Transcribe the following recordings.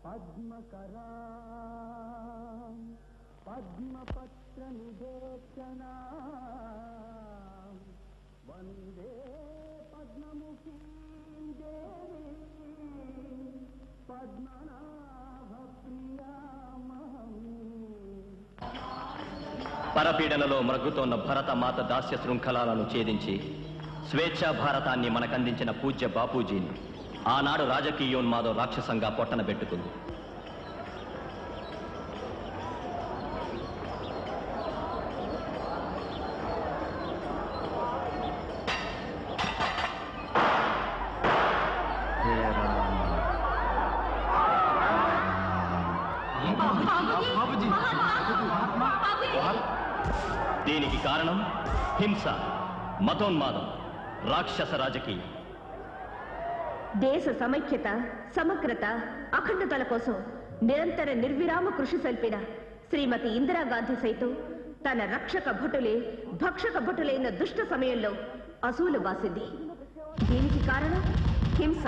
పద్మకరా పద్మపత్ర నివేక్షణ వందే పద్మముఖీ దేవి పద్మనాభ ప్రియామహి. పరపీడనలో మరుగుతోన్న భరతమాత దాస్య శృంఖలాలను ఛేదించి స్వేచ్ఛా భారతాన్ని మనకందించిన పూజ్య బాపూజీని ఆనాడు రాజకీయోన్మాదం రాక్షసంగా పొట్టన పెట్టుకుంది. దీనికి కారణం హింస, మతోన్మాదం, రాక్షస రాజకీయం. దేశ సమైక్యత, సమగ్రత, అఖండతల కోసం నిరంతర నిర్విరామ కృషి సల్పిన శ్రీమతి ఇందిరాగాంధీ సైతం తన రక్షక భటులే భక్షక భటులైన దుష్ట సమయంలో అసూలు బాసింది. దీనికి కారణం హింస,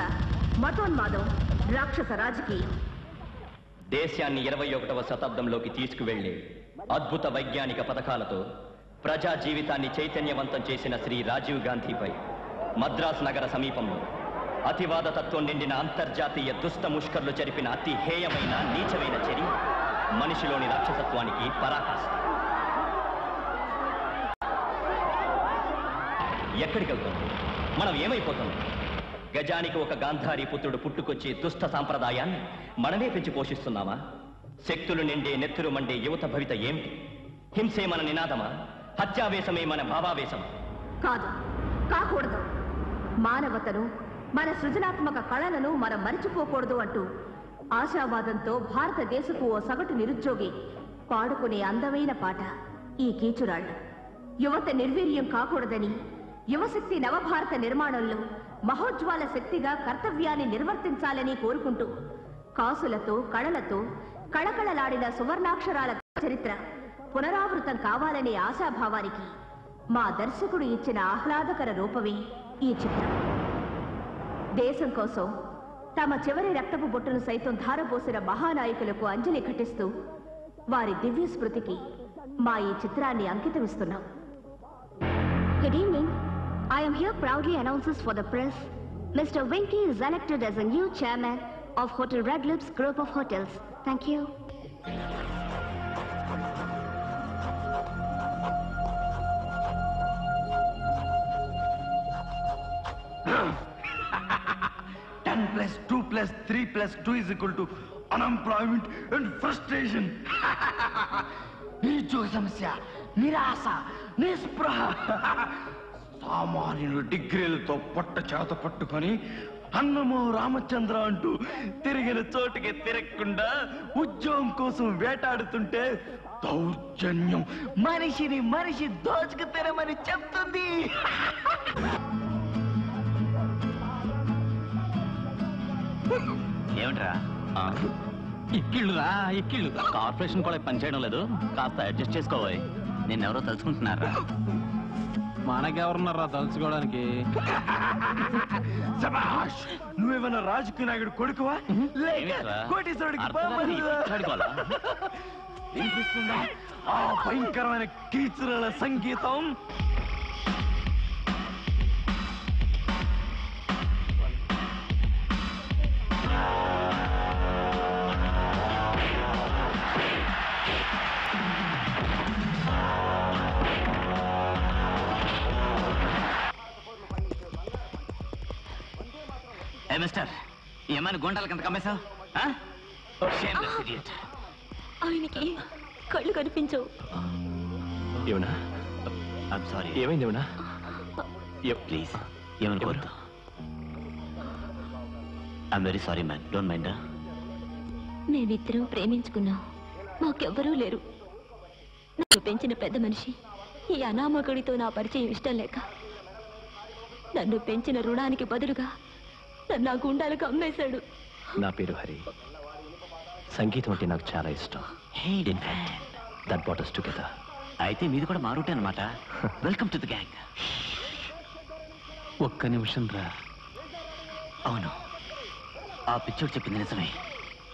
మతోన్మాదం, రాక్షస రాజకీయం. దేశాన్ని 21వ శతాబ్దంలోకి తీసుకువెళ్లే అద్భుత వైజ్ఞానిక పథకాలతో ప్రజా జీవితాన్ని చైతన్యవంతం చేసిన శ్రీ రాజీవ్ గాంధీపై మద్రాస్ నగర సమీపంలో అతివాద తత్వం నిండిన అంతర్జాతీయ దుష్ట ముష్కర్లు జరిపిన అతి హేయమైన నీచమైన చర్య మనిషిలోని రాక్షసత్వానికి పరాకాష్ఠ. ఎక్కడికి వెళ్తుంది? మనం ఏమైపోతున్నాం? గజానికి ఒక గాంధారీ పుత్రుడు పుట్టుకొచ్చే దుష్ట సాంప్రదాయాన్ని మనమే పెంచి పోషిస్తున్నామా? శక్తులు నిండే నెత్తురు మండే యువత భవిత ఏమిటి? హింసే మన నినాదమా? హత్యావేశమే మన భావావేశమా? కాదు, కాకూడదు. మానవతను, మన సృజనాత్మక కళలను మనం మరిచిపోకూడదు అంటూ ఆశావాదంతో భారతదేశపు ఓ సగటు నిరుద్యోగి పాడుకునే అందమైన పాట ఈ కీచురాళ్ళు. యువత నిర్వీర్యం కాకూడదని, యువశక్తి నవభారత నిర్మాణంలో మహోజ్వాల శక్తిగా కర్తవ్యాన్ని నిర్వర్తించాలని కోరుకుంటూ కాసులతో కళలతో కళకళలాడిన సువర్ణాక్షరాల చరిత్ర పునరావృతం కావాలనే ఆశాభావానికి మా దర్శకుడు ఇచ్చిన ఆహ్లాదకర రూపమే ఈ చిత్రం. దేశం కోసం తమ చివరి రక్తపు బొట్టును సైతం ధారపోసిన మహానాయకులకు అంజలి ఘటిస్తూ వారి దివ్య స్మృతికి మా ఈ చిత్రాన్ని అంకితమిస్తున్నాం. Good evening. I am here proudly announces for the press, Mr. Venki is elected as a new chairman of Hotel Red Lips Group of Hotels. Thank you. Ten plus 2 plus 3 plus 2 is equal to unemployment and frustration. నిరుద్యోగ సమస్య, నిరాశ, నిస్పృహ. సామాన్యులు డిగ్రీలతో పొట్ట చేత పట్టుకొని అన్నమో రామచంద్ర అంటూ తిరిగిన చోటుకి తిరగకుండా ఉద్యోగం కోసం వేటాడుతుంటే దౌర్జన్యం మనిషిని మనిషి దోచుకు తిరమని చెప్తుంది. ఏమిట్రా ఇక్కిళ్ళురా ఇక్కిళ్ళు? కార్పొరేషన్ కూడా పనిచేయడం లేదు, కాస్త అడ్జస్ట్ చేసుకోవాలి. నిన్నెవరో తలుచుకుంటున్నారా? మనకెవరున్నారా తలుచుకోవడానికి? సబాష్, నువ్వేమన్నా రాజకీయ నాయకుడు కొడుకువా? వినిపిస్తుందా ఆ భయంకరమైన కీచురాల సంగీతం? మిస్టర్, ఏమైనా గుండాలకు ఎంత కమ్మేశావు? ఆయనకి కళ్ళు కనిపించవు. ఏమన్నా? సారీ, ఏమైంది? ఏమన్నా? ప్లీజ్ ఏమనుకోవద్దు. I'm very sorry man, don't mind. మేమిద్దరం ప్రేమించుకున్నాం, మాకెవ్వరూ లేరు. నాకు పెంచిన పెద్ద మనిషి ఈ అనామకుడితో నా పరిచయం ఇష్టం లేక నన్ను పెంచిన రుణానికి బదులుగా నా గుండాలకు అమ్మేశాడు. నా పేరు హరి. సంగీతం అంటే నాకు చాలా ఇష్టం. That brought us together. అయితే మీది కూడా మారుటే అన్నమాట. Welcome to the gang. ఒక్క నిమిషం రా. అవును, ఆ పిచ్చోడు చెప్పింది నిజమే.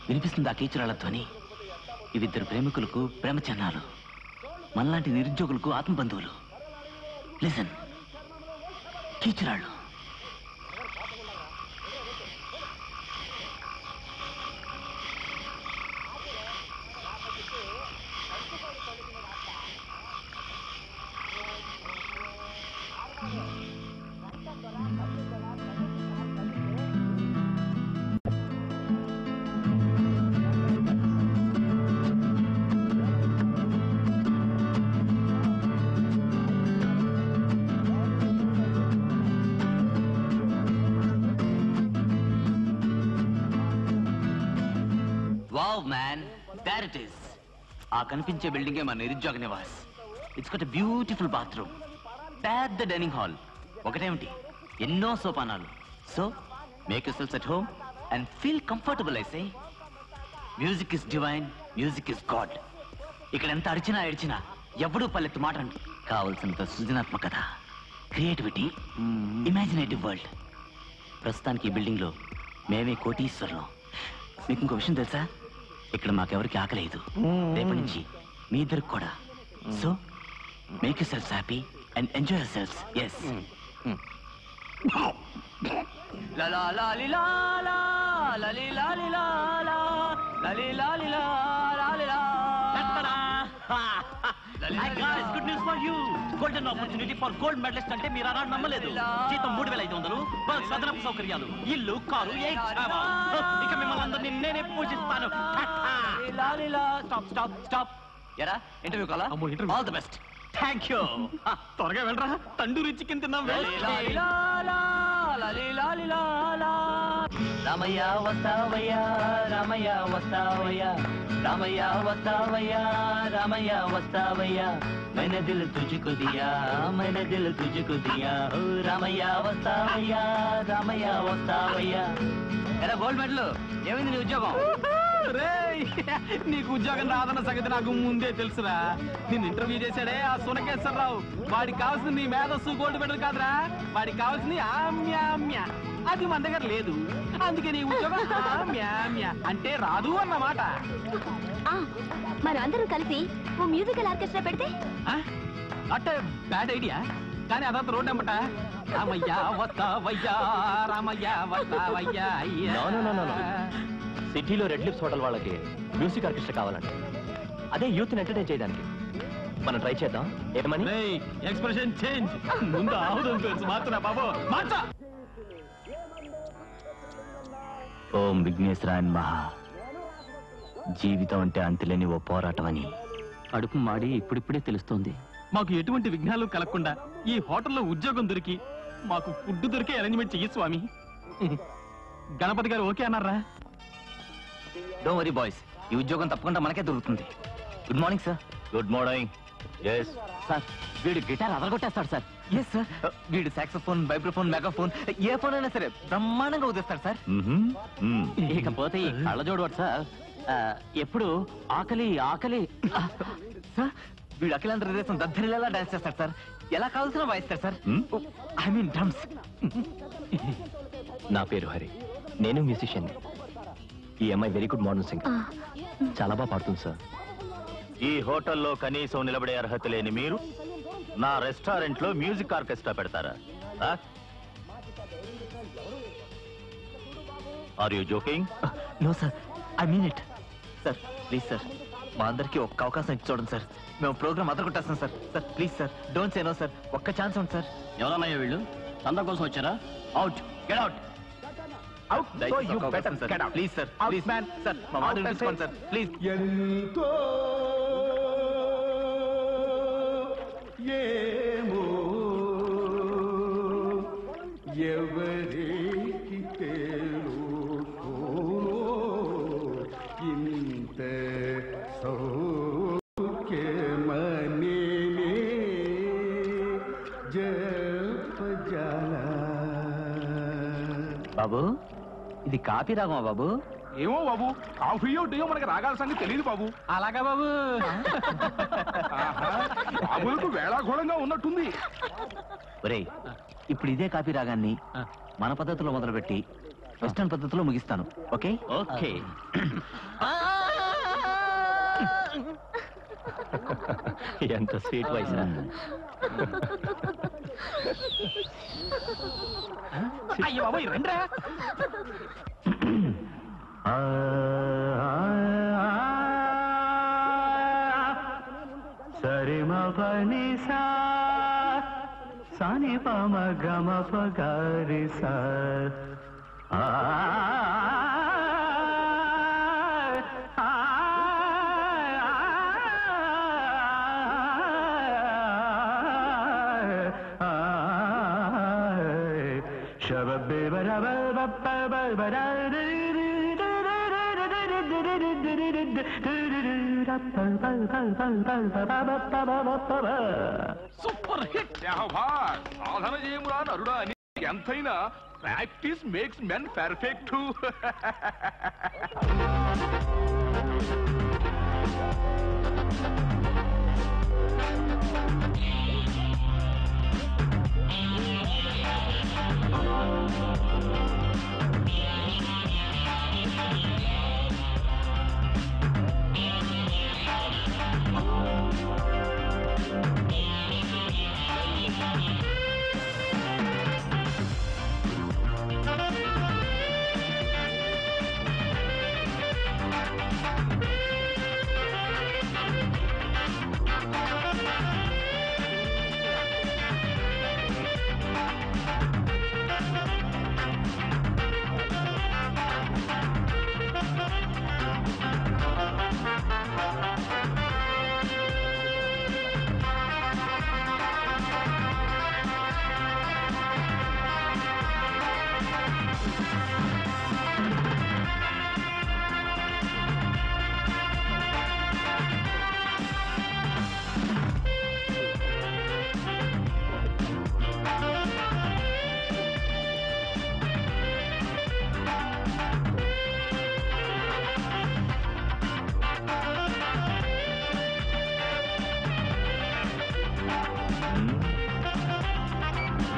వినిపిస్తుంది ఆ కీచురాళ్ళ ధ్వని. ఇవిద్దరు ప్రేమికులకు ప్రేమ చిహ్నాలు, మనలాంటి నిరుద్యోగులకు ఆత్మబంధువులు. లిసన్, కీచురాళ్ళు. Wow man, there it is. ఆ కనిపించే బిల్డింగే మన నిరుద్యోగ నివాస్. It's got a beautiful bathroom, పెద్ద డైనింగ్ హాల్, ఒకటేమిటి ఎన్నో సోపానాలు. So make your selfs at home and feel comfortable. I say music is divine, music is God. ఇక్కడ ఎంత అరిచినా ఏడ్చినా ఎవడూ పల్లెత్తు మాట అంటూ కావలసినంత సృజనాత్మకత, క్రియేటివిటీ, ఇమాజినేటివ్ వరల్డ్. ప్రస్తుతానికి ఈ బిల్డింగ్ లో మేమే కోటీశ్వరులం. మీకు ఇంకో విషయం తెలుసా? ఇక్కడ మాకెవరికి ఆకలేదు. రేపటి నుంచి మీ ఇద్దరికి కూడా. So make yourself happy and enjoy yourself. Yes. Good news for you. Golden opportunity for gold medalist అంటే మీరు అన్నాడు నమ్మలేదు. జీతం 3,500, సదనపు సౌకర్యాలు, ఇల్లు, కారు, ఇక మిమ్మల్ని అందరినీ నేనే పూజిస్తాను. Stop stop stop. ఎరా ఇంటర్వ్యూ కాలా? All the best. Thank you. త్వరగా వెళ్ళరా, తండూరి చికెన్ తిన్నాం. రామయ్య వస్తావయ్యా, రామయ్య వస్తావయ్యా, రామయ్య వస్తావయ్యా, రామయ్య వస్తావయ్యా, मैंने दिल तुझको दिया, मैंने दिल तुझको दिया, ओ రామయ్య వస్తావయ్యా, రామయ్య వస్తావయ్యా. ఎరా గోల్డ్ మెడల్, ఏమైంది నీ ఉద్యోగం? నీకు ఉద్యోగం రాదన్న సంగతి నాకు ముందే తెలుసురా. నేను ఇంటర్వ్యూ చేశాడే ఆ సునకేశ్వరరావు. వాడికి కావాల్సింది నీ మేధస్సు గోల్డ్ మెడల్ కాదురా, వాడికి కావాల్సింది ఆమ్యామ్య. అది మన దగ్గర లేదు. అందుకే నీ ఉద్యోగం ఆమ్యామ్య అంటే రాదు అన్నమాట. మరి అందరూ కలిసి ఓ మ్యూజికల్ ఆర్కెస్ట్రా పెడితే అంటే బ్యాడ్ ఐడియా. కానీ అదంతా రోడ్ అమ్మట. రామయ్య వస్తావయ్యా, రామయ్య వస్తావయ్యా. సిటీలో రెడ్ లిప్స్ హోటల్ వాళ్ళకి మ్యూజిక్ ఆర్కెస్ట్రా కావాలంటే అదే యూత్ ఎంటర్టైన్ చేయడానికి మనం ట్రై చేద్దాం. ఏమని? Expression change. ముందు ఆవుదం తెలుసు మార్చరా బాబు, మార్చా. ఓం విఘ్నేశ్వరాయ నమః. జీవితం అంటే అంతులేని ఓ పోరాటం అని కడుపు మాడి ఇప్పుడిప్పుడే తెలుస్తోంది. మాకు ఎటువంటి విఘ్నాలు కలగకుండా ఈ హోటల్లో ఉద్యోగం దొరికి మాకు ఫుడ్ దొరికే అరేంజ్మెంట్ చెయ్యి స్వామి. గణపతి గారు ఓకే అన్నారా? డోంట్ వరీ బాయ్స్, ఈ ఉద్యోగం తప్పకుండా మనకే దొరుకుతుంది. Good morning sir. Good morning. Yes sir, వీడు గిటార్ అదరగొట్టేస్తాడు సార్. Yes sir. వీడు సాక్సోఫోన్, వైబ్రోఫోన్, మెగాఫోన్, ఏ ఫోన్ అయినా సరే బ్రహ్మాండంగా ఉదేస్తాడు సార్. ఇకపోతే ఈ కళ్ళజోడు సార్ ఎప్పుడు ఆకలి ఆకలి సార్. వీడు అఖిలాంధ్ర దేశం దద్దరిలా డాన్స్ చేస్తాడు సార్. ఎలా కావాల్సిన వాయిస్తాడు సార్. I mean drums. నా పేరు హరి, నేను మ్యూజిషియన్. ఈ అమ్మాయి వెరీ గుడ్ మోడర్న్ సింగర్, చాలా బాగా పాడుతుంది సార్. ఈ హోటల్లో కనీసం నిలబడే అర్హత లేని మీరు నా రెస్టారెంట్ లో మ్యూజిక్ ఆర్కెస్ట్రా పెడతారా? Are you joking? No sir, I mean it. Sir please sir, మా అందరికీ ఒక్క అవకాశం ఇచ్చి చూడండి సార్. మేము ప్రోగ్రామ్ అదరగొట్టేస్తాం sir. Sir please sir, don't say no sir. ఒక్క ఛాన్స్ ఉంది సార్. ఎవరన్నాయో వీళ్ళు? చందా కోసం వచ్చారా? Out, get out. Please sir, please man sir, మా మాట వినిపించుకోండి సార్ ప్లీజ్. ఎంతో ఏమో ఎవరికి తెలుసో ఇంత సౌఖ్యమనే జపజాల. బాబు, ఇది కాపీ రాగమా బాబు? ఏమో బాబు, కాఫీయో టీయో మనకి రాగాల సంగతి తెలియదు బాబు. అలాగా బాబు. బాబులకు వేళాఘోళంగా ఉన్నట్టుంది. ఒరేయ్, ఇప్పుడు ఇదే కాపీ రాగాన్ని మన పద్ధతిలో మొదలుపెట్టి వెస్టర్న్ పద్ధతిలో ముగిస్తాను. Okay okay. ఎంత స్వీట్ వాయిస్. అయ్యో బాబోయ్ రండ్రా. సరి మని సా సాని పమ గమ పగారి సా శబే బరబ సూపర్ హిట్. సాధన చేయమురా నరుడా అని ఎంతైనా practice makes men perfect.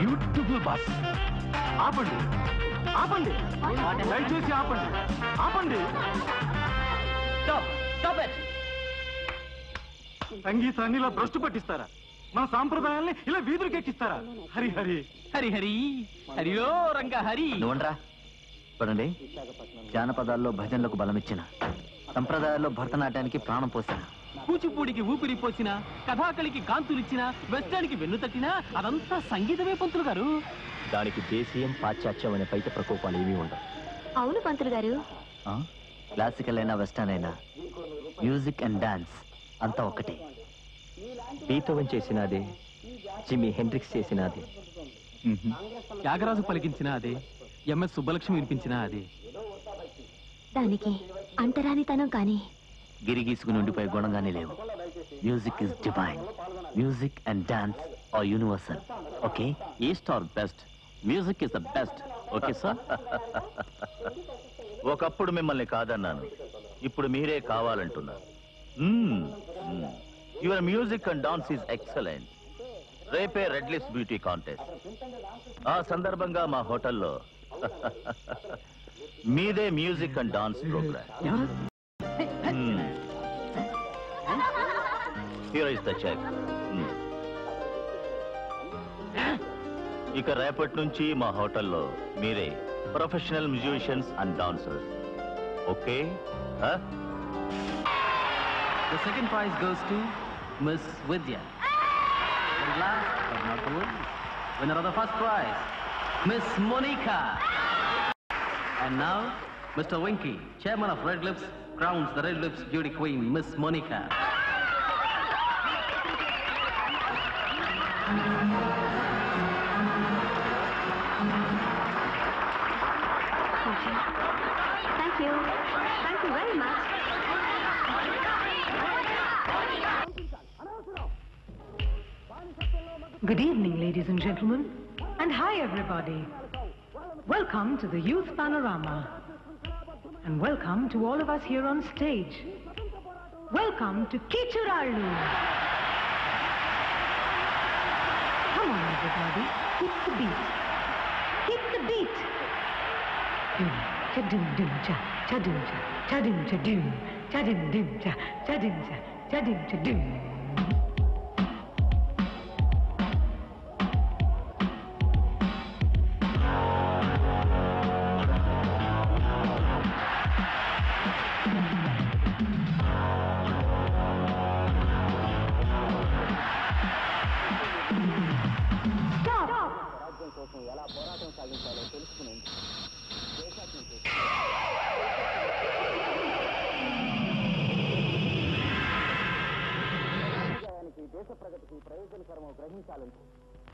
Beautiful boss. ఆపండి ఆపండి, దయచేసి ఆపండి ఆపండి. సంగీతాన్ని ఇలా భ్రష్టు పట్టిస్తారా? మన సాంప్రదాయాల్ని ఇలా వీధులకెక్కిస్తారా? హరి హరి హరి హరి హరియో రంగ హరి. నువ్వండ్రా చూడండి, జానపదాల్లో భజనలకు బలమిచ్చిన, సంప్రదాయాల్లో భరతనాట్యానికి ప్రాణం పోసిన, కూచిపూడికి ఊపిరి పోసిన, కథాకళికి కాంతులిచ్చిన, వెస్టానికి వెన్ను తట్టినా అదంతా సంగీతమే పంతులు గారు. దానికి దేశీయం పాశ్చాత్యం అనే పైత ప్రకోపాలు ఏమీ ఉండవు. అవును పంతులు గారు. క్లాసికల్ అయినా వెస్టర్న్ అయినా మ్యూజిక్ అండ్ డాన్స్ అంతా ఒక్కటే. బీతోవన్ చేసినదే, జిమ్మీ హెండ్రిక్స్ చేసినదే, త్యాగరాజు పలికించిన అదే, ఎంఎస్ సుబ్బలక్ష్మి వినిపించిన అదే. దానికి అంటరానితనం కానీ గిరి గీసుకుని ఉండిపోయే గుణంగానే లేవు. Music is divine. Music and dance are universal. Okay, east or west, music is the best. Okay sir. ఒకప్పుడు మిమ్మల్ని కాదన్నాను, ఇప్పుడు మీరే కావాలంటున్నారు. Your music and dance is excellent. రేపే రెడ్ లిప్స్ బ్యూటీ కాంటెస్ట్. ఆ సందర్భంగా మా హోటల్లో మీదే music and dance program. Here is the check. ఇక రేపటి నుంచి మా హోటల్లో మీరే professional musicians and dancers. Okay? The second prize goes to Miss Vidya. And last but not the least, winner of the first prize, Miss Monica. And now, Mr. Winky, chairman of Red Lips, crowns the Red Lips beauty queen, Miss Monica. Thank you. Thank you very much. Good evening, ladies and gentlemen, and hi everybody. Welcome to the Youth Panorama, and welcome to all of us here on stage. Welcome to Kichurallu. Come on everybody, hit the beat. Hit the beat. cha-dum dum cha, cha-dum cha, cha-dum cha-dum, cha-dum dum cha, cha-dum cha, cha-dum cha-dum.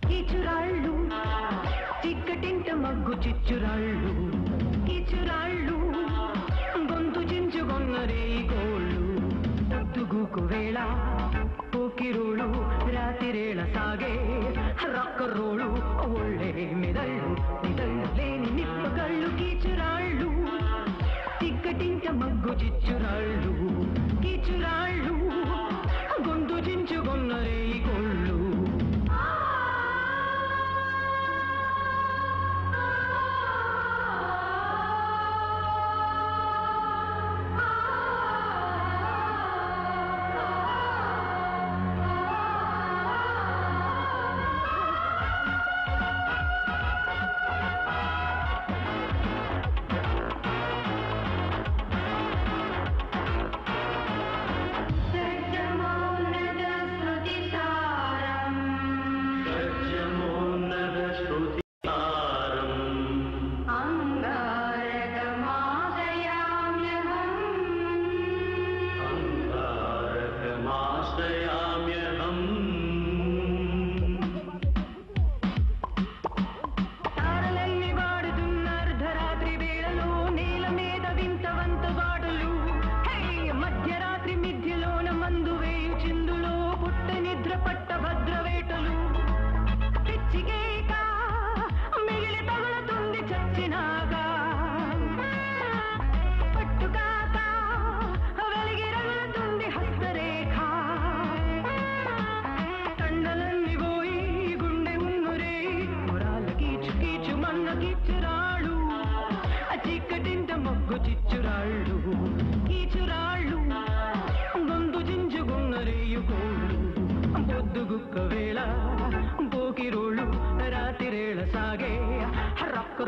కీచురాళ్ళు చిక్కటింట మగ్గు చిచ్చురాళ్ళు కీచురాళ్ళు గొంతు చించుకొన్నరే కోళ్ళు పొద్దుగుకు వేళ పోకిరోಳು రాతిరేళ సాగే రక్కరోಳು ఒళ్ళే మెదళ్ళు నిదళ్ళు లేని నిప్పగళ్ళు కీచురాళ్ళు చిక్కటింట మగ్గు చిచ్చురాళ్ళు కీచురాళ్ళు గొంతు చించుకొన్నరే కోళ్ళు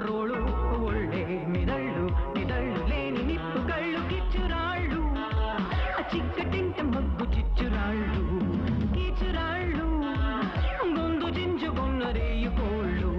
రోಳು ಒಳ್ಳೆ ಮಿದಳ್ಳು ನಿದಳ್ಳು లేని నిప్పుగళ్ళు కిచ్చురాళ్ళు చిక్కటింట మగ్గు చిచ్చురాళ్ళు కీచురాళ్ళు గొంతు చించుకున్న రేయు కోళ్ళు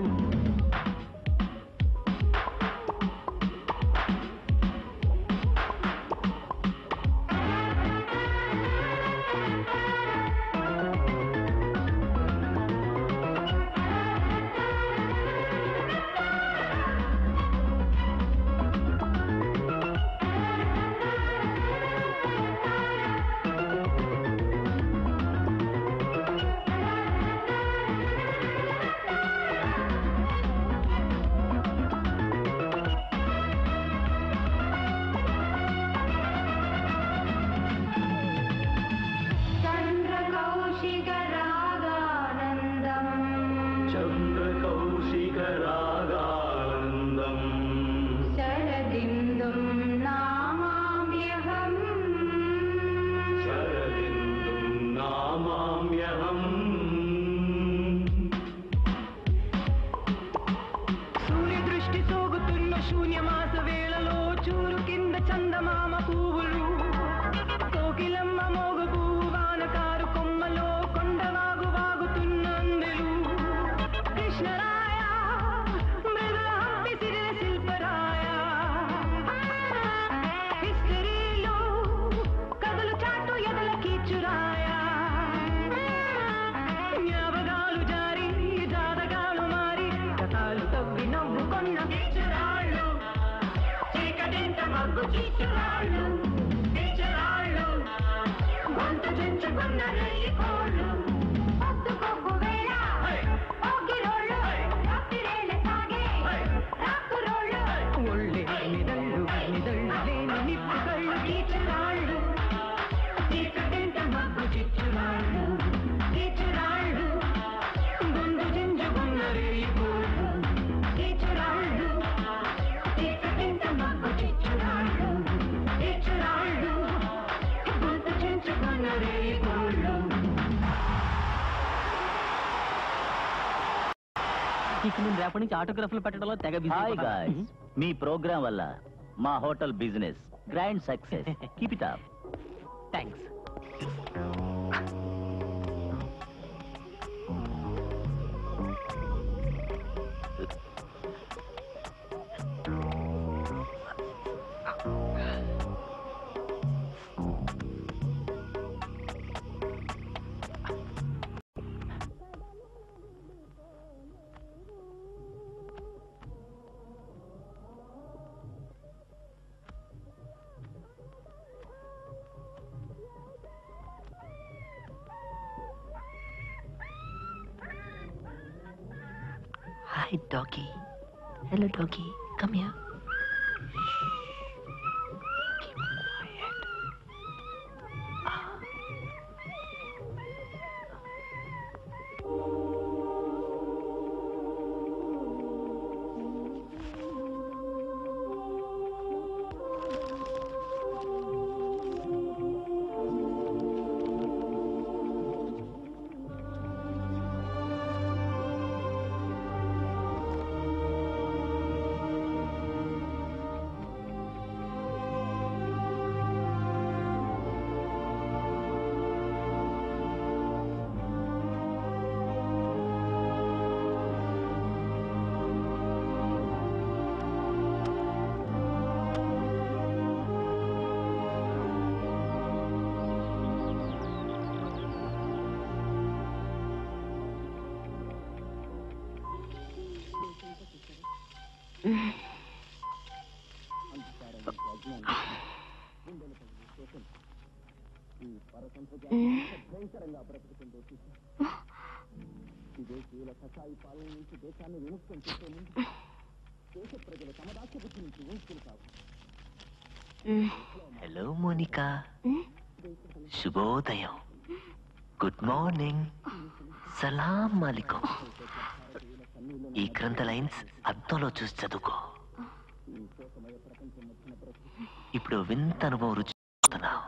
Keep ఇక నేను రేపటి నుంచి ఆటోగ్రాఫ్లు పెట్టడంలో తెగ హాయ్ బిజీ. గాయ్స్, మీ ప్రోగ్రామ్ వల్ల మా hotel business grand success. Keep it up. Thanks. Hi, doggy. Hello, doggy. Come here. Keep quiet. Hello Monica, శుభోదయం, గుడ్ మార్నింగ్, సలాం అలైకుం. ఈ క్రింద లైన్స్ అద్దంలో చూసి చదువుకో. ఇప్పుడు వింత అనుభవం రుచి చూస్తున్నావు.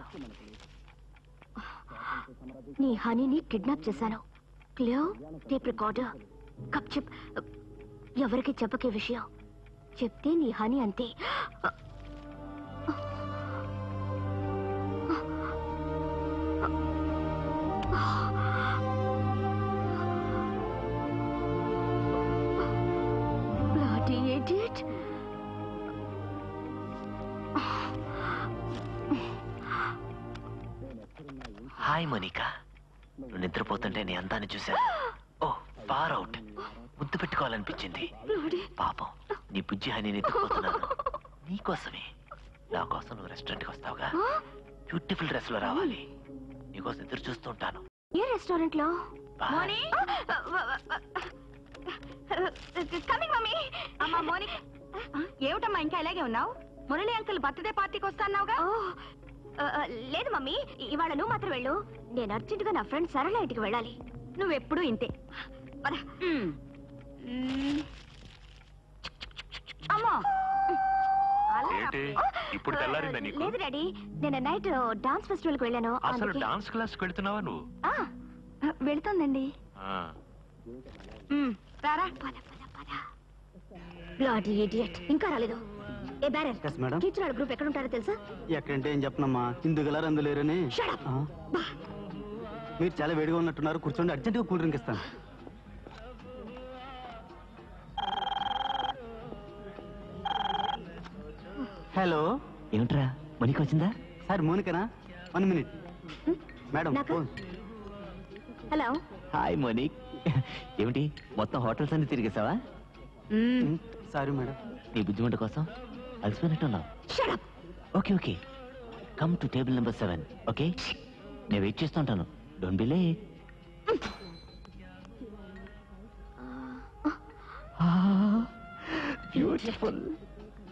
నీ హనీని కిడ్నాప్ చేశాను. Clear tape recorder cup chip ఎవరికి చెప్పకే విషయం. చెప్తే నీ హనీ అంతే. Bloody idiot. హాయ్ మోనికా, నువ్వు నిద్రపోతుంటే నీ అందాన్ని చూశాను. ఓ ఫార్ అవుట్, ముద్దు పెట్టుకోవాలనిపించింది. పాపం నీ బుజ్జి హనీ నిద్రపోతున్నాను. నీకోసమే. నా కోసం నువ్వు రెస్టారెంట్కి వస్తావుగా? బ్యూటిఫుల్ డ్రెస్ లో రావాలి. నీకోసం ఎదురు చూస్తుంటాను. ఏ రెస్టారెంట్ లో? Coming mummy. అమ్మా మోనిక, ఏమిటమ్మా ఇంకా ఇలాగే ఉన్నావు? మురళి అంకుల్ బర్త్డే పార్టీకి వస్తాన్నావుగా? లేదు మమ్మీ, ఇవాళ నువ్వు మాత్రం వెళ్ళు. నేను అర్జెంటుగా నా ఫ్రెండ్ సరళ ఇంటికి వెళ్ళాలి. నువ్వెప్పుడు ఇంతే. అమ్మా ఇప్పుడు తెల్లారిందా నీకు? లేదు డాడీ, నేను నైట్ డాన్స్ ఫెస్టివల్ కి వెళ్ళాను. అసలు డాన్స్ క్లాస్ కి వెళ్తున్నావా నువ్వు? వెళ్తోందండి. రారా. బ్లడీ ఇడియట్, ఇంకా రాలేదు. ఏ బ్యారర్, టీచర్ గ్రూప్ ఎక్కడ ఉంటారో తెలుసా? ఎక్కడంటే ఏం చెప్పనమ్మా, హిందూ అందులేరని. మీరు చాలా వేడిగా ఉన్నట్టున్నారు, కూర్చోండి, అర్జెంటుగా కూల్ డ్రింక్ ఇస్తాను. హలో, ఏమిట్రా మోనిక వచ్చిందా? సార్ మోనికనా? 1 minute madam. Hello. Hi Monique. ఏమిటి మొత్తం హోటల్స్ అన్ని తిరిగేసావా? Sorry madam. నీ బుద్ధిమంట కోసం అలసిపోయినట్టున్నావు. Okay okay, come to table number 7. Okay, నేను వెయిట్ చేస్తూ ఉంటాను. Don't be late. Beautiful.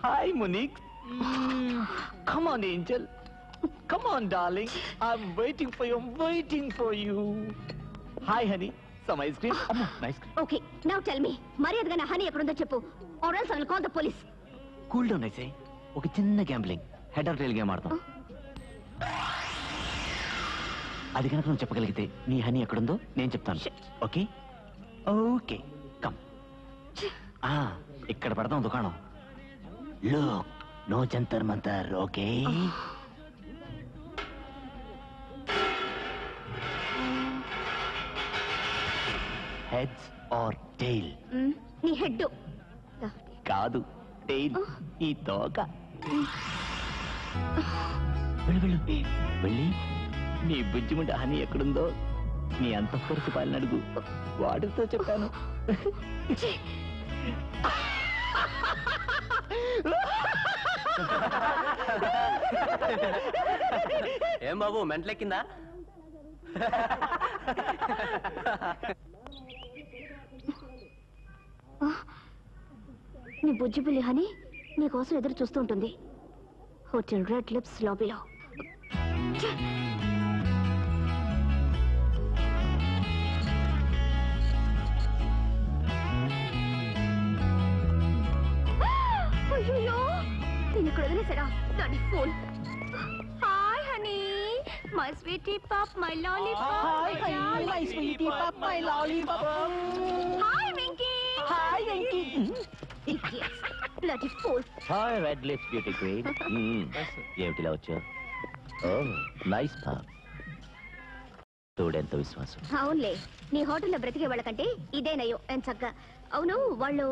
Hi Monique. Come on angel, come on darling. I'm waiting for you. Hi honey, some ice cream. Ice cream. Okay, now tell me, మర్యాదగా నా honey ఎక్కడుందో చెప్పు. Or else I will call the police. Cool down అయితే ఒక చిన్న gambling, head or tail game ఆడతాం. అది కనుక నువ్వు చెప్పగలిగితే నీ హనీ ఎక్కడుందో నేను చెప్తాను. Okay okay, come. ఇక్కడ పెడతాం దుకాణం. లోక్ నో జంతర్ మంతర్. Okay, heads or tail? నీ హెడ్ కాదు, టెయిల్. ఈ తోక. వెళ్ళు వెళ్ళు వెళ్ళి నీ బుజ్జిముండ హనీ ఎక్కడుందో నీ అంతఃపురపు పాలన అడుగు. వాటితో చెప్పాను. ఏం బాబు మెంటలెక్కిందా? నీ బుజ్జి పిల్లి హనీ నీకోసం ఎదురు చూస్తూ ఉంటుంది హోటల్ రెడ్ లిప్స్ లాబీలో. అయ్యో నేను ఇక్కడ వదిలేసారా? దాని phone. Hi honey, my sweetie pop, my lollipop. Hi honey, my sweetie pop, my lollipop. Hi Venky. Hi Venky. Idiots. Bloody fool. Hi red lips beauty queen. ఏమిటిలా వచ్చావు? Oh nice pop. చూడెంత విశ్వాసం. అవునులే, నీ హోటల్లో బ్రతికే వాళ్ళకంటే ఇదేనయ్యో ఎంత చక్కగా. అవును, వాళ్ళు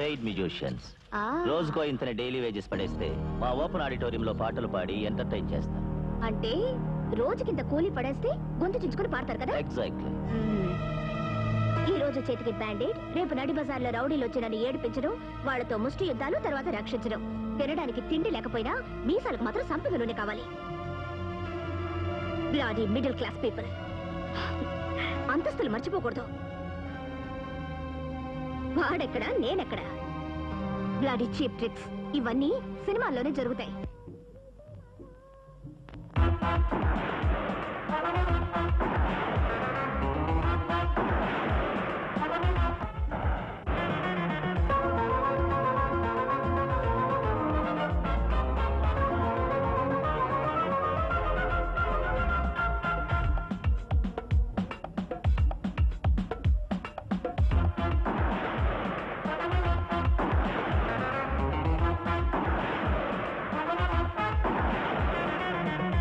పెయిడ్ మ్యూజిషియన్స్. రోజుకో ఇంతనే డైలీ వేజెస్ పడేస్తే మా ఓపెన్ ఆడిటోరియంలో పాటలు పాడి ఎంటర్టైన్ చేస్తారు. అంటే రోజుకింత కూలీ పడేస్తే గొంతు చించుకొని పాడతారు కదా? ఎగ్జాక్ట్లీ. ఈ రోజు చేతికి బ్యాండేడ్, రేపు నడి బజార్లో రౌడీలు వచ్చి నన్ను ఏడిపించడం, వాళ్లతో ముష్టి యుద్ధాలు, తర్వాత రక్షించడం. తినడానికి తిండి లేకపోయినా మీసాలకు మాత్రం సంపద నూనె కావాలి. Bloody middle class people. అంతస్తులు మర్చిపోకూడదు. వాడెక్కడా నేనెక్కడా? బ్లాడీ చీప్ ట్రిక్స్ ఇవన్నీ సినిమాల్లోనే జరుగుతాయి.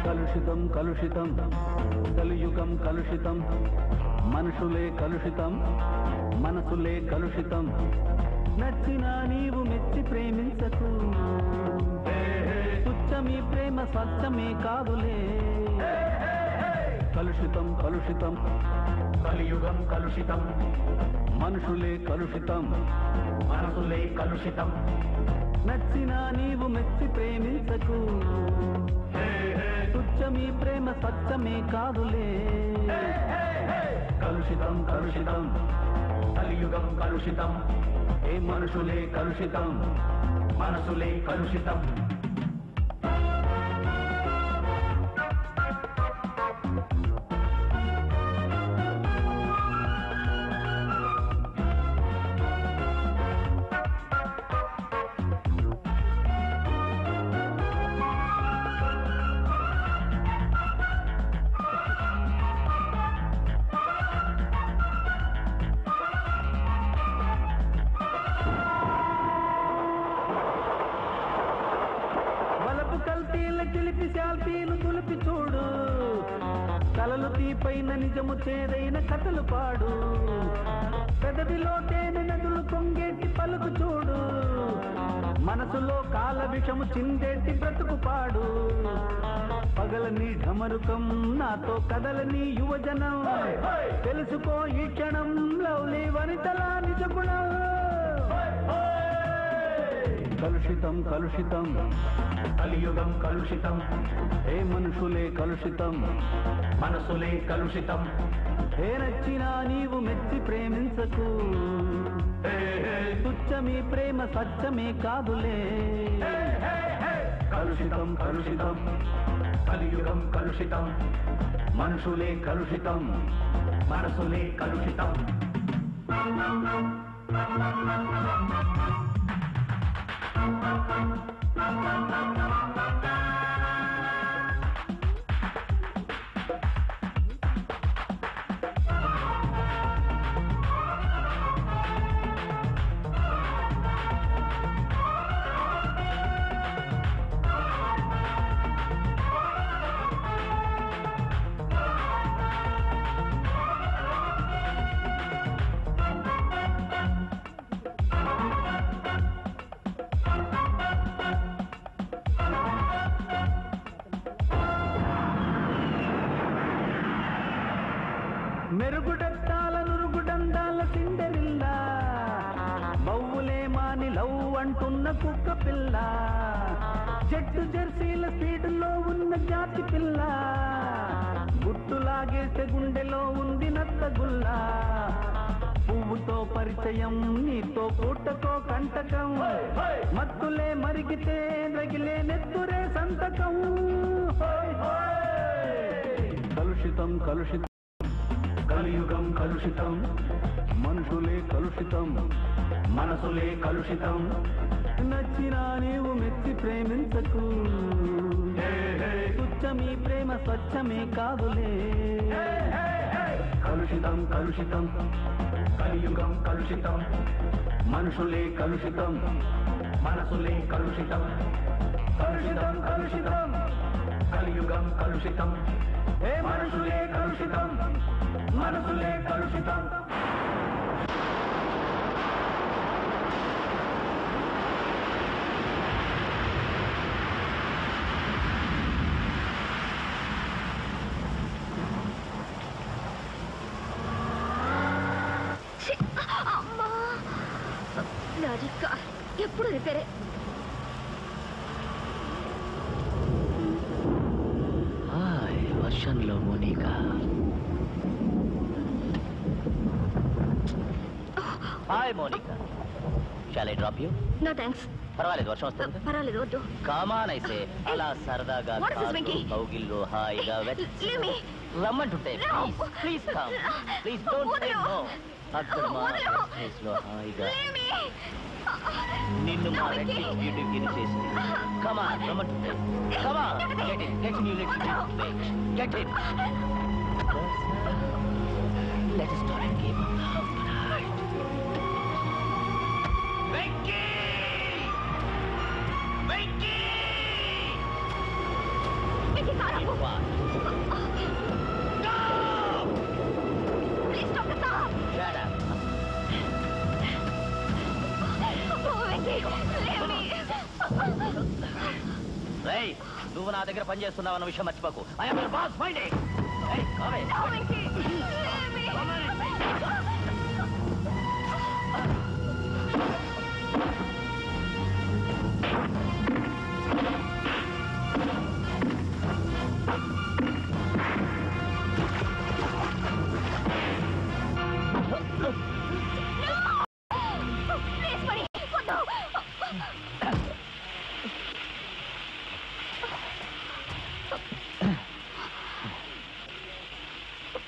కలుషితం కలుషితం కలియుగం కలుషితం, మనుషులే కలుషితం మనసులే కలుషితం. నచ్చిన నీవు మెచ్చి ప్రేమించకు, తుచ్చమీ ప్రేమ స్వచ్ఛమే కాదులే. కలుషితం కలుషితం కలియుగం కలుషితం, మనుషులే కలుషితం మనసులే కలుషితం. నచ్చిన నీవు మెచ్చి ప్రేమించకు, తుచ్చమీ ప్రేమ స్వచ్ఛమే కాదులే. కలుషితం కలుషితం కలియుగం కలుషితం, ఏ మనుషులే కలుషితం మనసులే కలుషితం. కిలిపి శాల్తీలు తులిపి చూడు, కలలు తీపైన నిజము చేదైన కథలు పాడు. పెదవిలో తేనె నదులు కొంగేటి పలుకు చూడు, మనసులో కాల విషము చిందేటి బ్రతుకు పాడు. పగలని ఢమరుకం నాతో కదలని యువజనం, తెలుసుకో ఈ క్షణం లవ్లీ వనితలా నిజ గుణం. కలుషితం కలుషితం కలియుగం కలుషితం, ఏ మనుషులే కలుషితం మనసులే కలుషితం. ఏ నచ్చినా నీవు మెచ్చి ప్రేమించకు, తుచ్చమీ ప్రేమ సత్యమే కాదులే. కలుషితం కలుషితం కలియుగం కలుషితం, మనుషులే కలుషితం మనసులే కలుషితం. మెరుగుడెత్తాల నురుగుడందాల సిండరిల్లా బౌలే మాని లవ్ అంటున్న కుక్క పిల్ల చెట్టు జెర్సీల స్పీడులో ఉన్న జాతి పిల్ల గుట్టులాగేసే గుండెలో ఉంది నత్తగుల్ల పువ్వుతో పరిచయం నీతో పూటకో కంటకం మత్తులే మరిగితే రగిలే నెత్తురే సంతకం కలుషితం కలుషితం కలియుగం కలుషితం మనుషులే కలుషితం మనసులే కలుషితం నచ్చినా నీవు మెచ్చి ప్రేమించకు తుచ్చమీ ప్రేమ స్వచ్ఛమే కాదులే కలుషితం కలుషితం కలియుగం కలుషితం మనుషులే కలుషితం మనసులే కలుషితం కలుషితం కలుషితం కలియుగం కలుషితం మనుషులే కలుషితం మనసులే కలుషితం ఎప్పుడు రిపేరే వర్షంలో Monica hi Monica shall I drop you no thanks పర్వాలేదు వర్షం వస్తుంది పర్వాలేదు వద్దు కామాన్ అయితే అలా సరదాగా కౌగిల్లో హాయిగా రమ్మంటుంటే please come please don't say no అక్కడ మా ప్లేస్ లో హాయిగా నిన్ను మా రెడ్డి బ్యూటీకి చేసింది కమాన్ రమ్మంటుంటే come on get in let us start a game of love tonight. Vicky! What? Stop! Please stop the car! Shut up. Oh, Vicky, leave me! Hey, నువ్వు నా దగ్గర పని చేస్తున్నావు అన్న విషయం మర్చిపోకు. I am your boss, find it. Hey, come in. No, Vicky, leave me!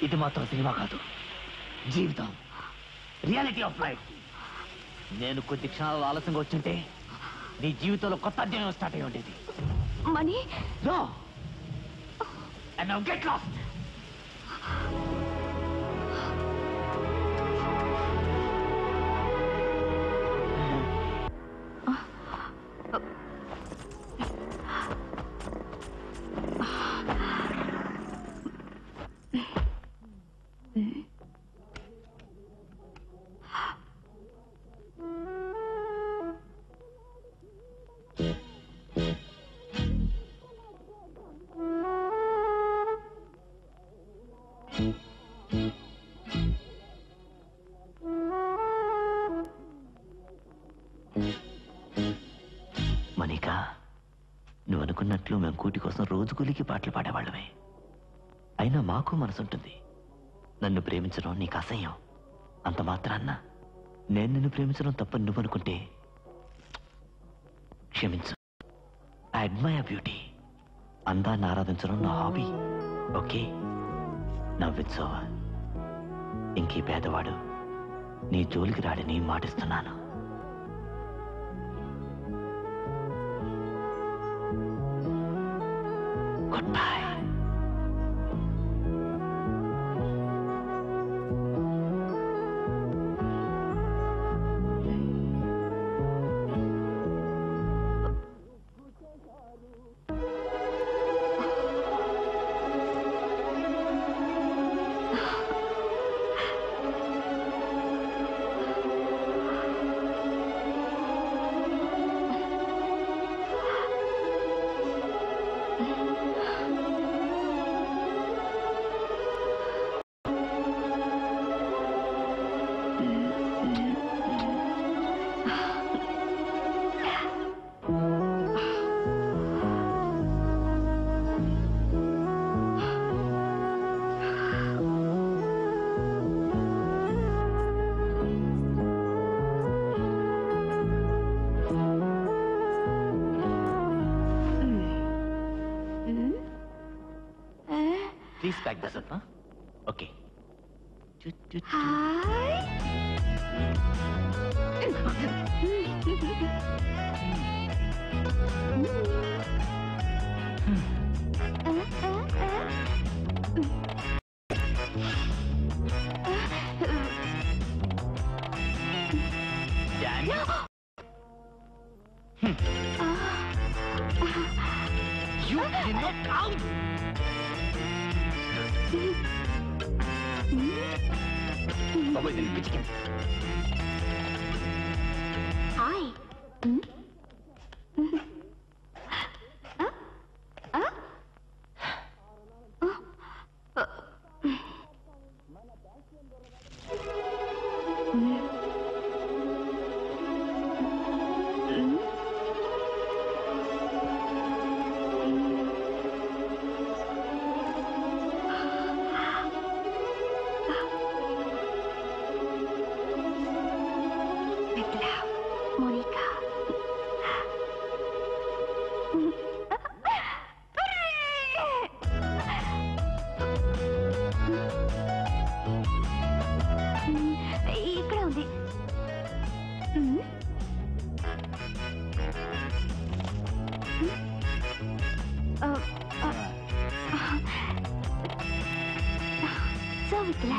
ఇది మాత్రం సినిమా కాదు, జీవితం, రియాలిటీ ఆఫ్ లైఫ్. నేను కొద్ది క్షణాలు ఆలస్యంగా వచ్చుంటే నీ జీవితంలో కొత్త అధ్యాయం స్టార్ట్ అయి ఉండేది. Money no, and now get lost. Monica, నువ్వు అనుకున్నట్లు మేము కూటి కోసం రోజు కూలికి పాటలు పాడేవాళ్ళమే. అయినా మాకు మనసుంటుంది. నన్ను ప్రేమించడం నీకు అసహ్యం. అంత మాత్రాన్న నేను నిన్ను ప్రేమించడం తప్పని నువ్వు అనుకుంటే క్షమించు. I admire beauty. అందాన్ని ఆరాధించడం నా హాబీ. ఓకే, నవ్వించోవా. ఇంకీ పేదవాడు నీ జోలికి రాడని మాటిస్తున్నాను. Good bye. Please pack this up. Okay. You did not out. Baboy din pichikin. Hi. Monica. ఇక్కడ ఉంది. సౌమిత్ర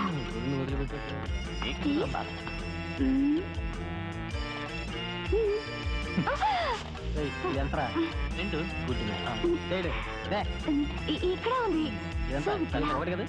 ఎంతరా రెండు ఇక్కడ ఉంది. ఒకటి కదా.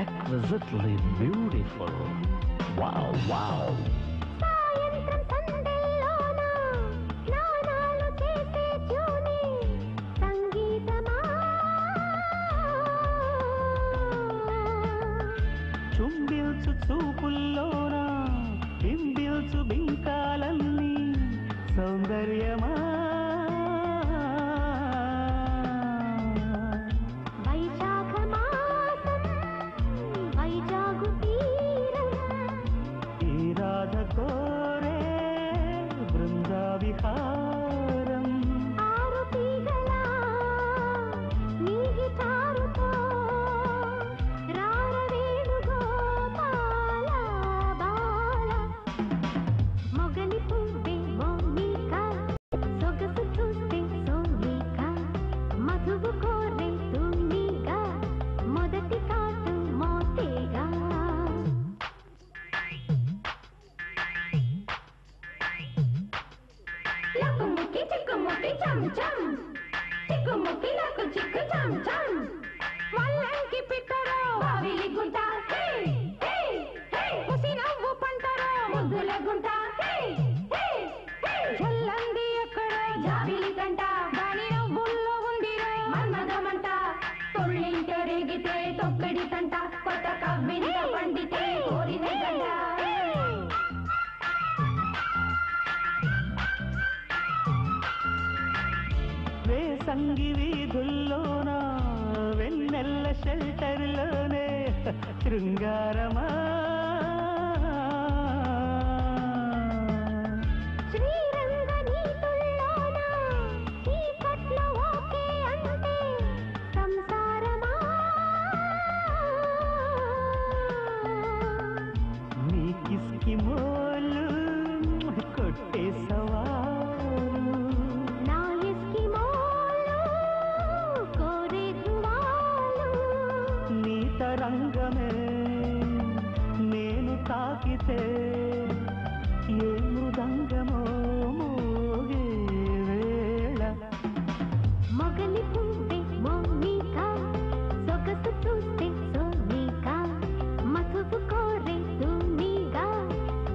Exquisitely beautiful. Wow, wow. చుంబిల్చు చూపుల్లోనా బింబిల్చు బింకాలన్నీ సౌందర్యమా కోరే బృందావిహారం తగ్గితే తొక్కడి తంట కొత్త కవ్వింత పండితే కోరిన గంట వేసంగి వీధుల్లోన వెన్నెల్ల షెల్టర్లోనే శృంగారమా రంగమే నేను తాకితే ఏ మృదంగమో మోగే వేళ మొగలి పువ్వే మోనిక సొగసు చూస్తే సోనిక మధువు కోరే తూనిగా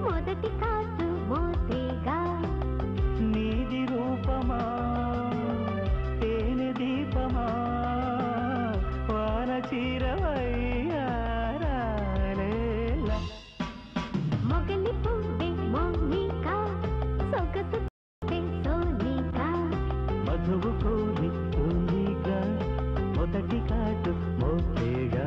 మొదటి కాసు మోతేగా నీది రూపమా తేనె దీపమా వాన చీరవయ్యారాలేల మొగలి పువ్వే మోనిక సొగసు చూస్తే సోనిక మధువు కోరి తూనిగా మొదటి కాటు మోతేగా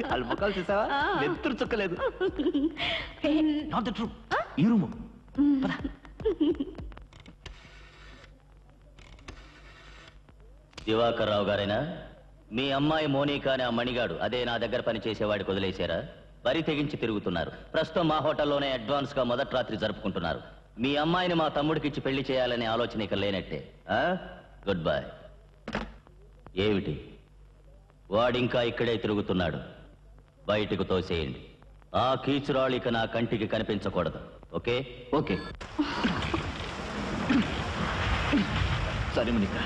వాళ్ళు ముఖాలు చూసావా నెత్తురు చుక్కలేదు నాట్ ద ట్రూ ఈ రూము దివాకర్ రావు గారైనా మీ అమ్మాయి మోనికా అనే ఆ మణిగాడు అదే నా దగ్గర పనిచేసేవాడికి వదిలేశారా వరి తెగించి తిరుగుతున్నారు ప్రస్తుతం మా హోటల్లోనే అడ్వాన్స్ గా మొదటి రాత్రి జరుపుకుంటున్నారు మీ అమ్మాయిని మా తమ్ముడికి ఇచ్చి పెళ్లి చేయాలనే ఆలోచన ఇక లేనట్టే గుడ్ బై ఏమిటి వాడింకా ఇక్కడే తిరుగుతున్నాడు బయటకు తోసేయండి ఆ కీచురాళ్ళు ఇక నా కంటికి కనిపించకూడదు ఓకే ఓకే సరే మనిక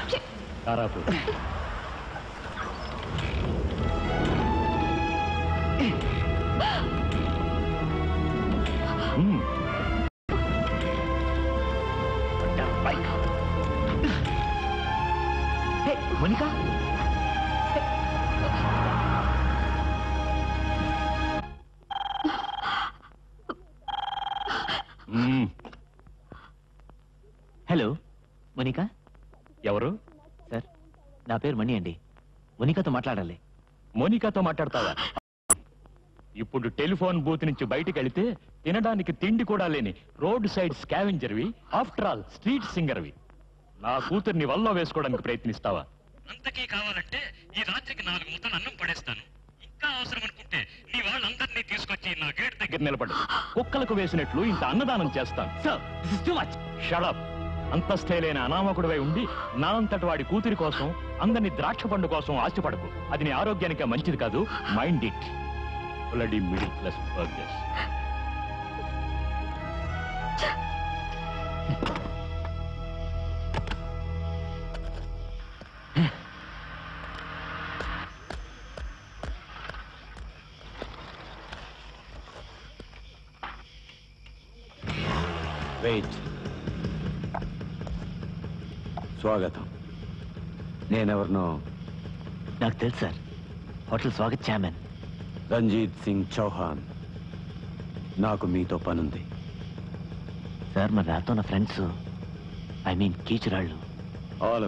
కారాపు మనిక హలో మోనికా ఎవరు? సార్ నా పేరు మణి అండి మోనికాతో మాట్లాడాలి. మోనికాతో మాట్లాడతావా? ఇప్పుడు టెలిఫోన్ బూత్ నుంచి బయటికి వెళితే తినడానికి తిండి కూడా లేని రోడ్ సైడ్ స్కావెంజర్వి, ఆఫ్టర్ ఆల్ స్ట్రీట్ సింగర్వి. నా కూతుర్ని వల్లో వేసుకోవడానికి ప్రయత్నిస్తావా? అంతకీ కావాలంటే ఈ రాత్రికి 4 ముద్దలు అన్నం పడేస్తాను. ఇంకా అవసరం అనుకుంటే నీ వాళ్ళందరినీ తీసుకొచ్చి నా గేట్ దగ్గర నిలబడు. కుక్కలకు వేసినట్లు ఇంత అన్నదానం చేస్తాను. Shut up. అంతస్థే లేని అనామకుడివై ఉండి నా అంతటి వాడి కూతురి కోసం అందరినీ ద్రాక్ష పండు కోసం ఆశపడకు. అది నీ ఆరోగ్యానికి మంచిది కాదు. Mind it. Bloody middle class burgers. Wait. స్వాగతం. నేనెవరినో నాకు తెలుసు sir. Hotel Swagat chairman Ranjeet Singh Chauhan. నాకు మీతో పనుంది. సార్ మరి నాతో నా ఫ్రెండ్స్, ఐ మీన్ కీచురాళ్ళు. All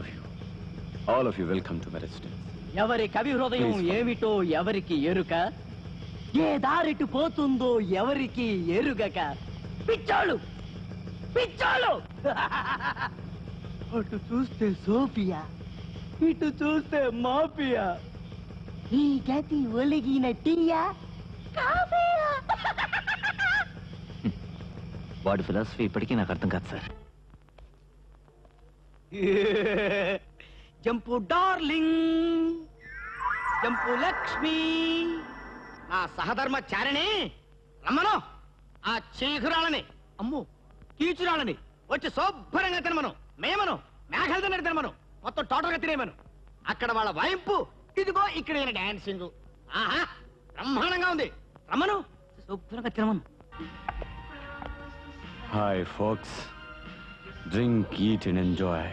of you welcome to my residence. ఎవరి కవి హృదయం ఏమిటో ఎవరికి ఎరుక, ఏ దారిటు పోతుందో ఎవరికి ఎరుగక. పిచ్చాళ్ళు పిచ్చాళ్ళు. అటు చూస్తే సోఫియా, ఇటు చూస్తే మాఫియా. ఈ గతి ఒలిగిన టీయా కాఫీయా? వాడి ఫిలాసఫీ ఇప్పటికీ నాకు అర్థం కాదు sir. Jump darling, jump Lakshmi, నా సహధర్మచారిణి రమ్మను. ఆ చీకురాలని, అమ్ము కీచురాలని వచ్చి శుభ్రంగా తినమను. మేమను మేఘాలు తిన్నట్టు తినమను. మొత్తం టోటల్గా తినేమను. అక్కడ వాళ్ళ వాయింపు, ఇదిగో ఇక్కడ ఈయన డాన్సింగ్. ఆహా బ్రహ్మాండంగా ఉంది. రమ్మను, శుభ్రంగా తినమను. Hi folks, drink, eat and enjoy.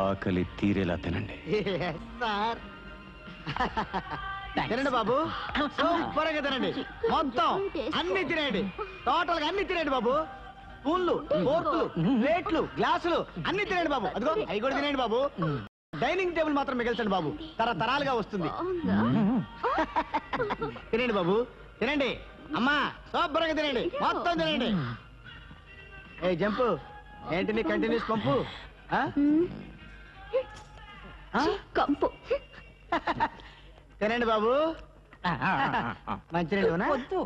ఆకలి తీరేలా తినండి. సార్ తినండి బాబు, సూపర్గా తినండి. మొత్తం అన్ని తినేయండి, టోటల్ గా అన్ని తినేయండి బాబు. స్పూన్లు, ఫోర్కులు, ప్లేట్లు, గ్లాసులు అన్ని తినండి బాబు. అదిగో అవి కూడా తినేయండి బాబు. డైనింగ్ టేబుల్ మాత్రం మిగిల్చండి బాబు, తరతరాలుగా వస్తుంది. తినండి బాబు, తినండి. అమ్మా శుభ్రంగా తినండి, మొత్తం తినండి. ఏ జంపు ఏంటి నీ కంటిన్యూస్ పంపు? కంపు. తినండి బాబు, మంచినీళ్ళు వద్దు.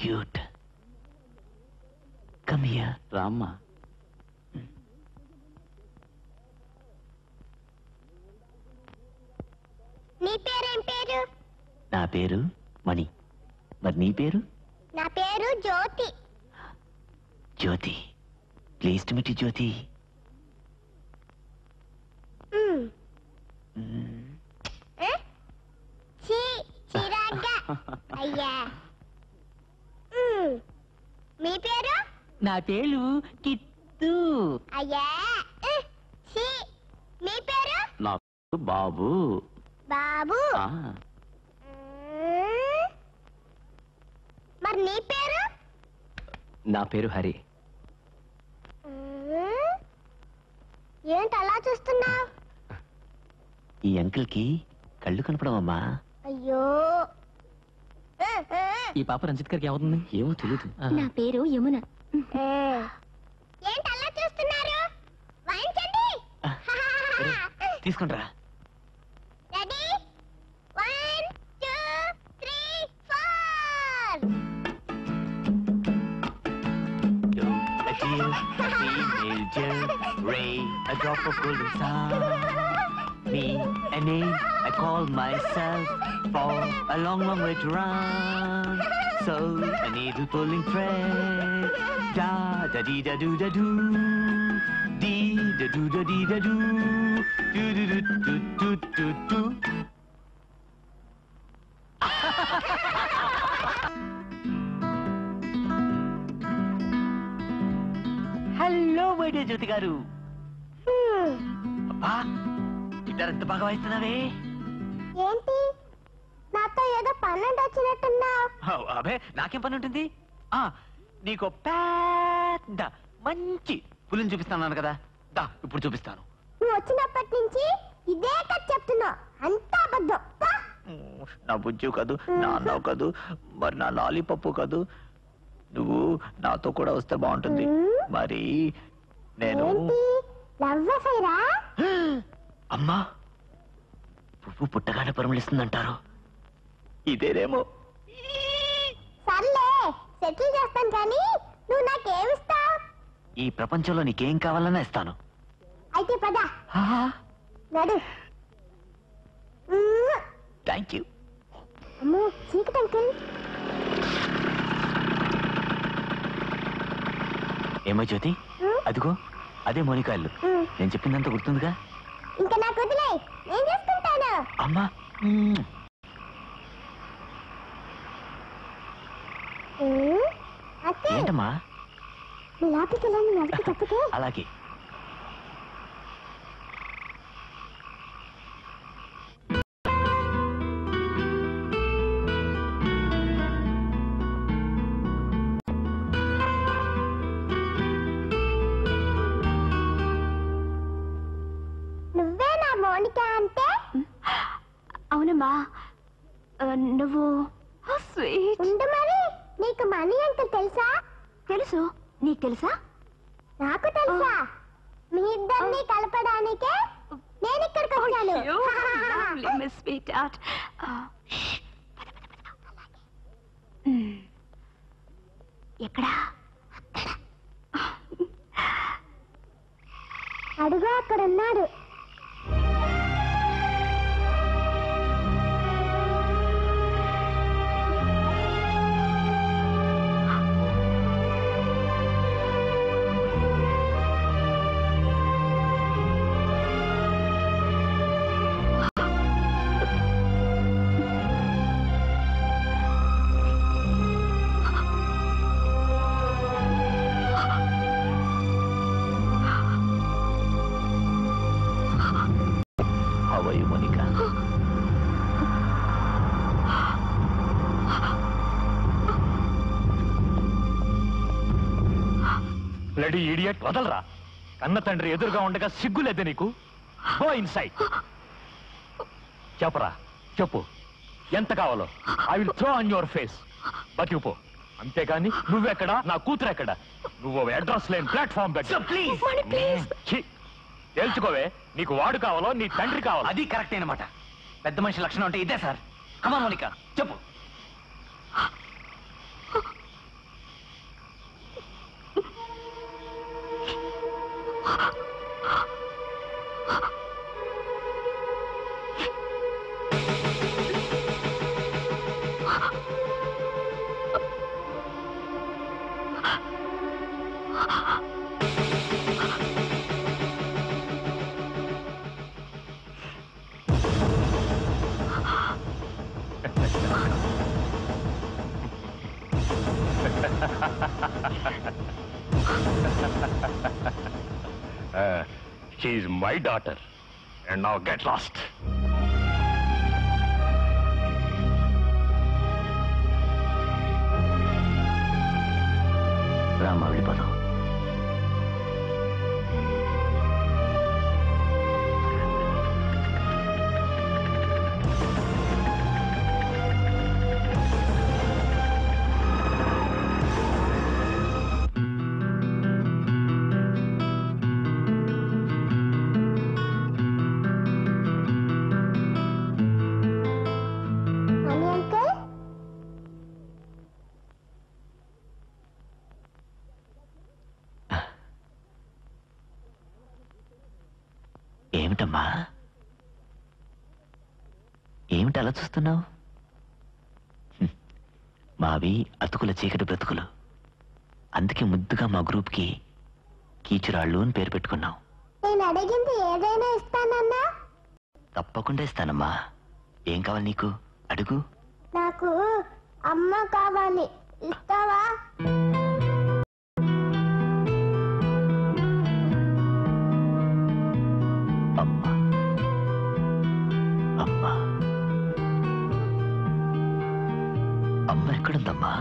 Cute. Come here, Rama. నీ పేరేం పేరు? నా పేరు మణి. మరి నీ పేరు? నా పేరు జ్యోతి. జ్యోతి. ప్లీజ్ టు మీట్ యు, జ్యోతి. చిరాగ్గా. అయ్యా. మీ పేరు? నా పేరు కిత్తు. అయ్యా. మీ పేరు? నా పేరు బాబు. బాబు. మరి నీ పేరు? నా పేరు హరి. ఏంటి అలా చూస్తున్నావు? ఈ అంకుల్ కి కళ్ళు కనపడమమ్మా. అయ్యో. ఈ పాప రంజిత్ గారికి ఏమవుతుంది? ఏమో తెలీదు. నా పేరు యమున. ఏంటి అలా చూస్తున్నారు? వాయించండి. తీసుకుంటారా? Ready? 1 2 3 4. A dear female gel, ray, a drop of golden sun. Me, a name I call myself, for a long, long way to run. So I need a pulling thread. Da da dee da do da do, dee da do da dee da do, do do do do do do do. Hello my dear Jyoti garu. అబ్బా guitar ఎంత బాగా వాయిస్తున్నావే. ఏంటి నాతో ఏదో పన్నెండు వచ్చినట్టున్నావు? అబే నాకేం పని ఉంటుంది? నీకు పెద్ద మంచి పులిని చూపిస్తాను కదా, దా ఇప్పుడు చూపిస్తాను. నువ్వు వచ్చినప్పటి నుంచి ఇదే కథ చెప్తున్నావు, అంతా అబద్ధం. నా బుజ్జు కదూ, నా అన్నవు కదూ, మరి నా లాలీపప్పు కదూ. నువ్వు నాతో కూడా వస్తే బాగుంటుంది. మరి నేను అమ్మా పువ్వు పుట్టగానే పరిమళిస్తుందంటారు, ఇదేనేమో. సర్లే సెటిల్ చేస్తాను, కానీ నువ్వు నాకేమిస్తావు? ఈ ప్రపంచంలో నీకేం కావాలన్నా ఇస్తాను. అయితే పద నడు. Thank you. అమ్మో చీకటి అంకుల్. ఏమో జ్యోతి, అదిగో అదే మోనికా ఇల్లు. నేను చెప్పిందంతా గుర్తుందిగా? ఇంకా నాకు వదిలే, నేను చేసుకుంటాను. అమ్మా ఏంటమ్మా? నీ లోపలికి వెళ్ళాను, ఎవరికి చెప్పకే. అలాగే. నువ్వు ఉండు మరి, నీకు మనీ అంకుల్ తెలుసా? తెలుసు. నీకు తెలుసా? నాకు తెలుసా. మీ ఇద్దరిని కలపడానికే నేను ఇక్కడికి వచ్చాను. మిస్ స్వీట్ ఎక్కడా? అడుగు, అక్కడ ఉన్నాడు. బ్లడీ ఇడియట్, వదలరా. కన్న తండ్రి ఎదురుగా ఉండగా సిగ్గులేదే నీకు? Go inside. చెప్పరా, చెప్పు ఎంత కావాలో. I will throw on your face. బతికిపో. అంతేగాని నువ్వెక్కడా, నా కూతురు ఎక్కడా? నువ్వు అడ్రస్ లేని ప్లాట్ఫామ్ తేల్చుకోవే. నీకు వాడు కావాలో నీ తండ్రి కావాలో? అది కరెక్ట్ అనమాట. పెద్ద మనిషి లక్షణం అంటే ఇదే సార్. కమాన్ మోనికా, చెప్పు. She is my daughter, and now get lost. Rama, వెళ్ళిపోదాం. మనీ అంకుల్, ఏమిటమ్మా, ఏమిటి అలా చూస్తున్నావు? మావి అతుకుల చీకటి బ్రతుకులు. అందుకే ముద్దుగా మా గ్రూప్కి కీచురాళ్ళు అని పేరు పెట్టుకున్నాం. నేను అడిగింది ఏదైనా ఇస్తానన్నా? తప్పకుండా ఇస్తానమ్మా. ఏం కావాలి నీకు? అడుగు. నాకు అమ్మ కావాలి, ఇస్తావా? అమ్మా, అమ్మా, అమ్మ ఎక్కడుందమ్మా?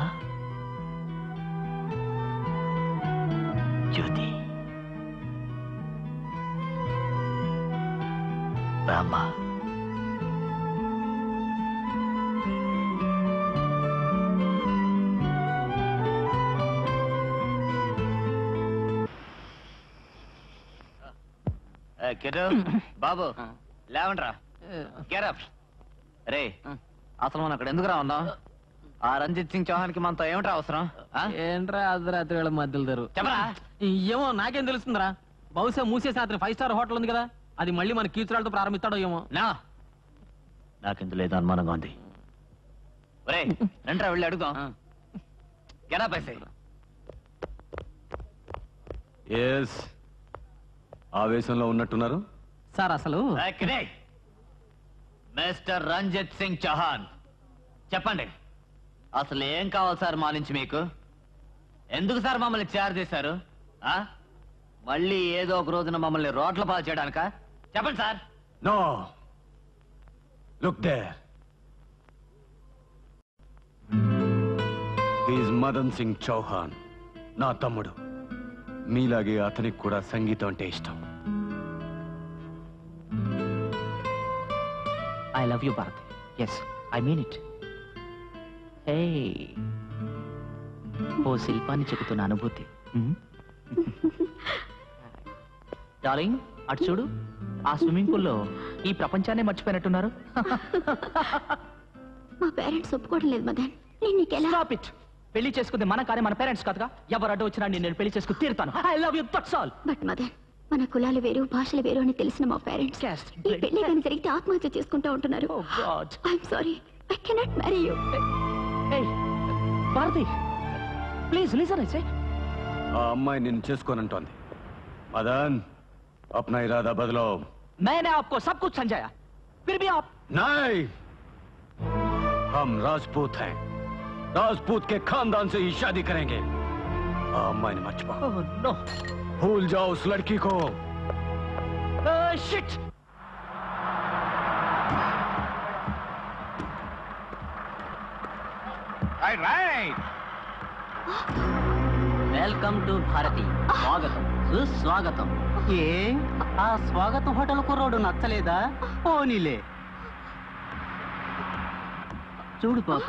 జ్యోతి, రామ్మా. బాబు లేవండ్రా. గెటప్. రే, అసలు మనం అక్కడ ఎందుకురా ఉన్నాం? ఆ రంజిత్ సింగ్ చౌహాన్ కి మనతో ఏమిట్రా అవసరం? ఏంట్రా అర్ధరాత్రి వేళ మధ్యలో చెప్పరా? ఏమో నాకేం తెలుస్తుందిరా. బహుశా మూసేసి అతని 5 స్టార్ హోటల్ ఉంది కదా, అది మళ్ళీ మన కీచురాలతో ప్రారంభిస్తాడో ఏమో. నాకెందుకు లేదు అనుమానంగా ఉంది. ఒరే రండ్రా, వెళ్ళి అడుగుదాం. గెటప్ వేసే. ఎస్, ఆవేశంలో ఉన్నట్టున్నారు సార్. అసలు మిస్టర్ రంజిత్ సింగ్ చౌహాన్, చెప్పండి, అసలు ఏం కావాలి సార్ మా నుంచి మీకు? ఎందుకు సార్ మమ్మల్ని చార్జ్ చేశారు? మళ్ళీ ఏదో ఒక రోజున మమ్మల్ని రోడ్ల పాలు చేయడానికా? చెప్పండి sir. No, look there. He's Madan Singh Chauhan, నా తమ్ముడు. మీలాగే అతనికి కూడా సంగీతం అంటే ఇష్టం. I love you Bharat. Yes, I mean it. ఓ శిల్పాన్ని చెబుతున్న అనుభూతి. డార్లింగ్, అటు చూడు, ఆ స్విమ్మింగ్ పూల్లో ఈ ప్రపంచాన్ని మర్చిపోయినట్టున్నారు. మా పేరెంట్స్ ఒప్పుకోవడం లేదు మదన్. నేను నీకెలా Stop it. పెళ్లి చేసుకుంది మన కానీ మన పేరెంట్స్ కాదుగా. ఎవరు అడ్డు వచ్చినా నేను పెళ్లి చేసుకుని తీరుతాను. I love you, that's all. But Madan, మన కులాలు వేరు, భాషలు వేరు అని తెలిసిన మా పేరెంట్స్ ఈ పెళ్లి కానీ జరిగితే ఆత్మహత్య చేసుకుంటూ ఉంటున్నారు. I'm sorry, I cannot marry you. Bharati, please listen. ఆ అమ్మాయి నిన్ను చేసుకోనంటోంది. మదన్, अपना इरादा बदलो. मैंने आपको सब कुछ समझाया, फिर भी आप. नहीं, हम राजपूत हैं. राजपूत के खानदान से ही शादी करेंगे. मैंने मत छुपा. नो, भूल जाओ उस लड़की को. शिट. Right. Welcome to Bharati. స్వాగతం, సుస్వాగతం. ఆ స్వాగతం హోటల్ కుర్రోడు నచ్చలేదా? పోనీలే. చూడు పాప,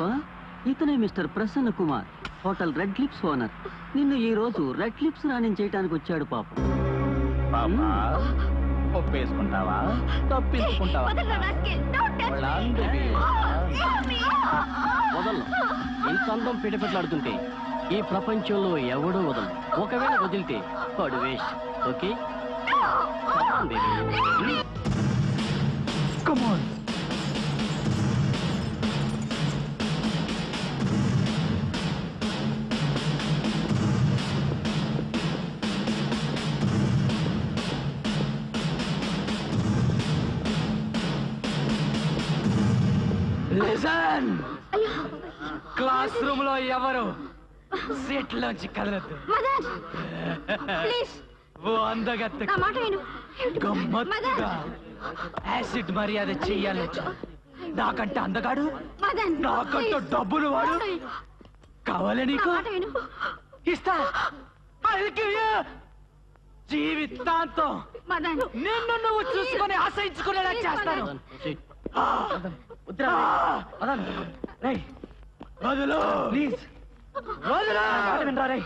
ఇతనే mister Prasanna Kumar, hotel red lips owner. నిన్ను ఈ రోజు రెడ్ లిప్స్ రాణించేయటానికి వచ్చాడు పాప. పాపా, ఒప్పేసుకుంటావా, తప్పించుకుంటావా? వదలను. ఇంత అందం పిటపెట్లాడుతుంటే ఈ ప్రపంచంలో ఎవడూ వదలడు. ఒకవేళ వదిలితే వాడు waste. Okay, Come on. Listen. Class room లో ఎవరు సీట్లోంచి కదలద్దు. మదన్, ప్లీజ్. ఓ అందగత్తె నా మాట విను. గమ్మత్తుగా యాసిడ్ మర్యాద చెయ్యాలి. నాకంటే అందగాడు, మదన్, నాకంటే డబ్బులు వాడు కావాలి నీకు. ఇస్తా. జీవితాంతం నిన్ను నువ్వు చూసుకొని ఆశయించుకునేలా చేస్తాను. వదలు ప్లీజ్, వదలు. వినరా రే.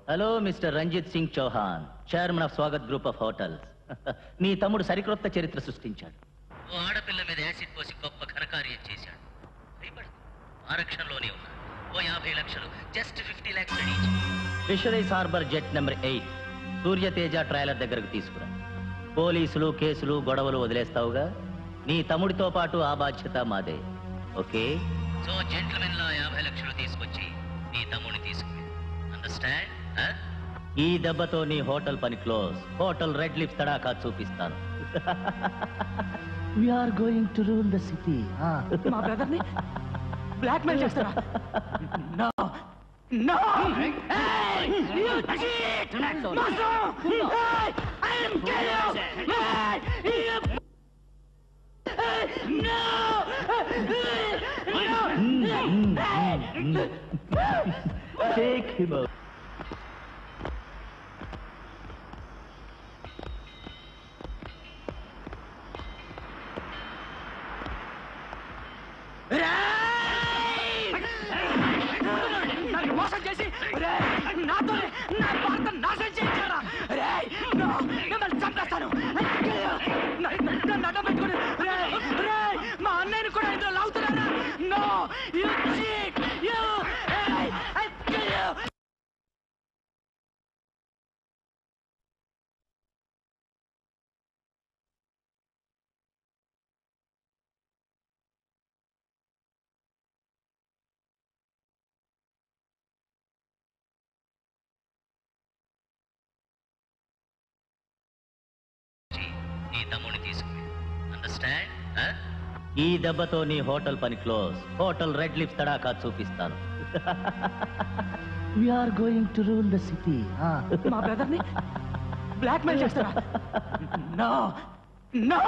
Hello, mister Ranjit Singh Chauhan, chairman of Swagat group of hotels. మీ తమ్ముడు సరికొత్త చరిత్ర సృష్టించాడు. ఓ ఆడపిల్ల మీద యాసిడ్ పోసి గొప్ప ఘనకార్యం చేశాడు. ఆరక్షణలోనే ఉన్నాడు. ఓ 50 లక్షలు, జస్ట్ 50 lakhs అడిగి fisheries harbour jet number 8 Surya Teja trailer దగ్గరకు తీసుకురా. పోలీసులు, కేసులు, గొడవలు వదిలేస్తావుగా. నీ తమ్ముడితో పాటు ఆ బాధ్యత మాదే. ఓకే, సో జెంట్మెన్ లా 50 లక్షలు తీసుకొచ్చి నీ తమ్ముడిని తీసుకురా. అండర్స్టాండ్? ఈ దెబ్బతో నీ హోటల్ పని క్లోజ్. హోటల్ రెడ్ లిప్స్ తడాకా చూపిస్తాను. We are going to rule the city. మా బ్రదర్ ని బ్లాక్ మెయిల్ చేస్తారా? No. No. Hey, you cheat. Master. Hey, I am kill you. Hey, you. No. No. Take him out. నన్ను మోసం చేసి నాతో నా భర్త నాశనం చేయించారా? మిమ్మల్ని చంపేస్తాను. నన్ను అడ్డం పెట్టుకుని మా అన్నయ్యని కూడా ఇందులో లాగుతున్నా. తమ్ముడిని తీసుకుని అండర్స్టాండ్? ఈ దెబ్బతో నీ హోటల్ పని క్లోజ్. హోటల్ రెడ్ లిప్స్ తడాకా చూపిస్తాను. We are going to rule the city. మా బ్రదర్ ని బ్లాక్ మెయిల్ చేస్తారా? No no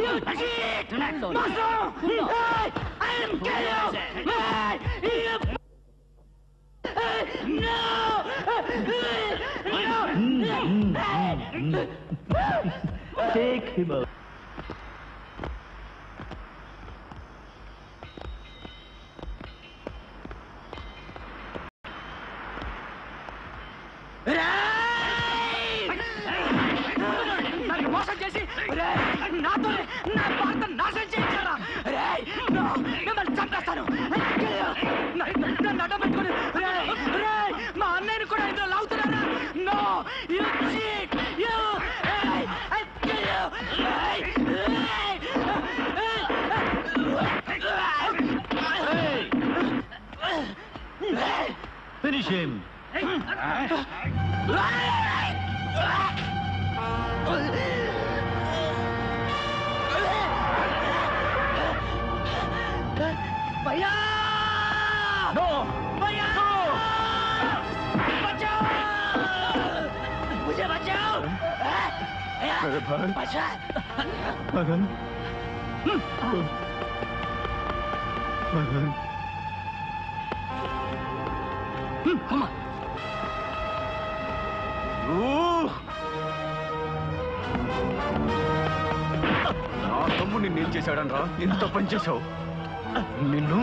you cheat master I am kill you no Take him out. మోసం చేసి నాతో నా భర్త నాశనం చేయించారా? మిమ్మల్ని చంపేస్తాను. నన్ను అడ్డం పెట్టుకుని మా అన్నయ్యని కూడా ఇందులో లాగుతున్నారా? No you cheat you Finish him. भैया नो भैया नो बचाओ मुझे बचाओ मेरे भाई बचा मगन मगन come on నా తమ్ముడు నిన్నేం చేశాడనరా? ఇంత పని చేశావు నిన్ను.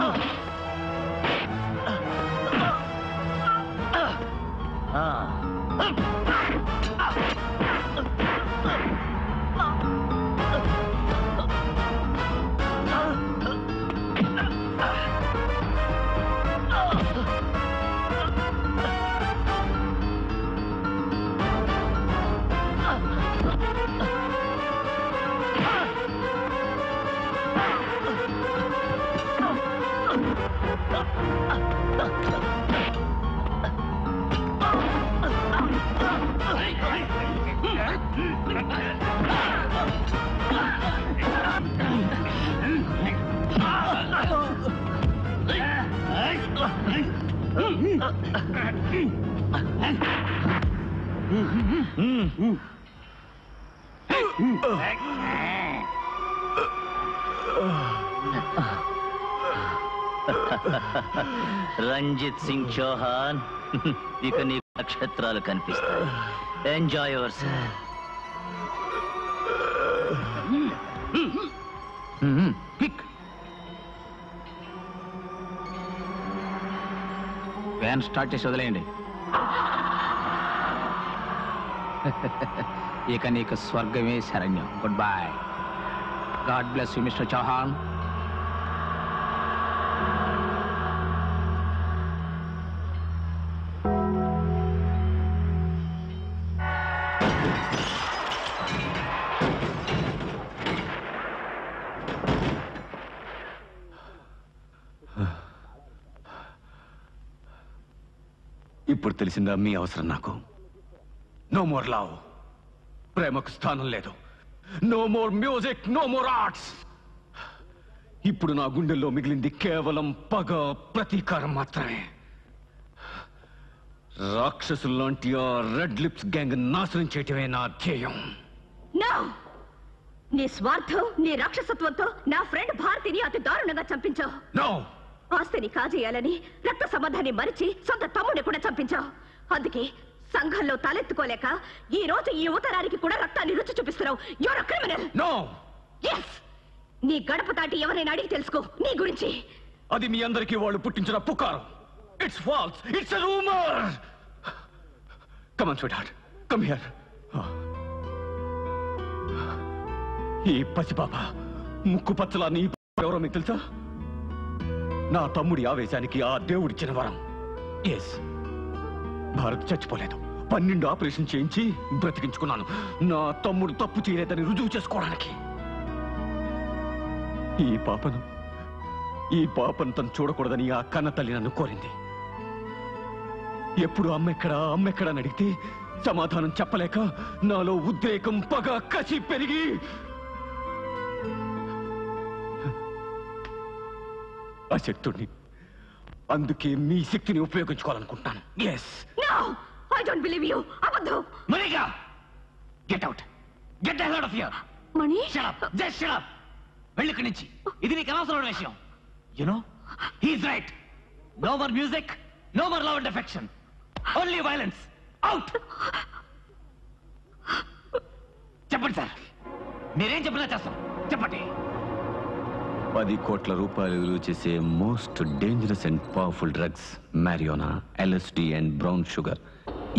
రంజిత్ సింగ్ చౌహాన్, ఇక నీ నక్షత్రాలు కనిపిస్తాయి. Enjoy yourself. Van start చేసి వదిలేయండి. ఇక నీకు స్వర్గమే శరణ్యం. Good bye. God bless you mister Chauhan. ఇప్పుడు తెలిసిందా మీ అవసరం నాకు? నో మోర్ లవ్, ప్రేమకు స్థానం లేదు. No more music, no more arts. ఇప్పుడు నా గుండెల్లో మిగిలింది కేవలం పగ, ప్రతీకారం మాత్రమే. రాక్షసుల్లాంటి ఆ రెడ్ లిప్స్ గ్యాంగ్ నాశనం చేయటమే నా ధ్యేయం. నీ స్వార్థం, నీ రాక్షసత్వంతో నా ఫ్రెండ్ భారతిని అతి దారుణంగా చంపించావు. నో, ఆస్తిని కాజేయాలని రక్త సంబంధాన్ని మరిచి సొంత తమ్ముడిని కూడా చంపించావు. అందుకే సంఘంలో తలెత్తుకోలేక ఈ రోజు ఈ ఉత్తరానికి కూడా రక్తాన్ని రుచి చూపిస్తున్నావు. You're a criminal. No. yes, నీ గడప దాటి ఎవరైనా అడిగి తెలుసుకో నీ గురించి. అది మీ అందరికీ వాళ్ళు పుట్టించిన పుకారం. It's false, it's a rumour. Come on sweet, come here. ఈ పసిపాప ముక్కు పచ్చలా నీ ఎవరో మీకు తెలుసా? నా తమ్ముడి ఆవేశానికి ఆ దేవుడిచ్చిన వరం. ఎస్, భారత్ చచ్చిపోలేదు. 12 ఆపరేషన్ చేయించి బ్రతికించుకున్నాను. నా తమ్ముడు తప్పు చేయలేదని రుజువు చేసుకోవడానికి. ఈ పాపను తను చూడకూడదని ఆ కన్న తల్లి నన్ను కోరింది. ఎప్పుడు అమ్మెక్కడా అని అడిగితే సమాధానం చెప్పలేక నాలో ఉద్రేకం, పగ, కసి పెరిగి అశక్తుడిని. అందుకే మీ శక్తిని ఉపయోగించుకోవాలనుకుంటాను. Yes. No! I don't believe you. అబద్ధం. మణిగా get out, get the hell out of here. Mani, shut up, just shut up. వెళ్ళి ఇక్కడి నుంచి. ఇది నీకు అనవసరమైన విషయం. You know he is right. No more music, no more love and affection, only violence. Out. చెప్పండి సార్, మీరేం చెప్పినా చేస్తాం. చెప్పండి. 10 కోట్ల రూపాయలు విలువ చేసే most dangerous and powerful drugs marijuana, LSD and brown sugar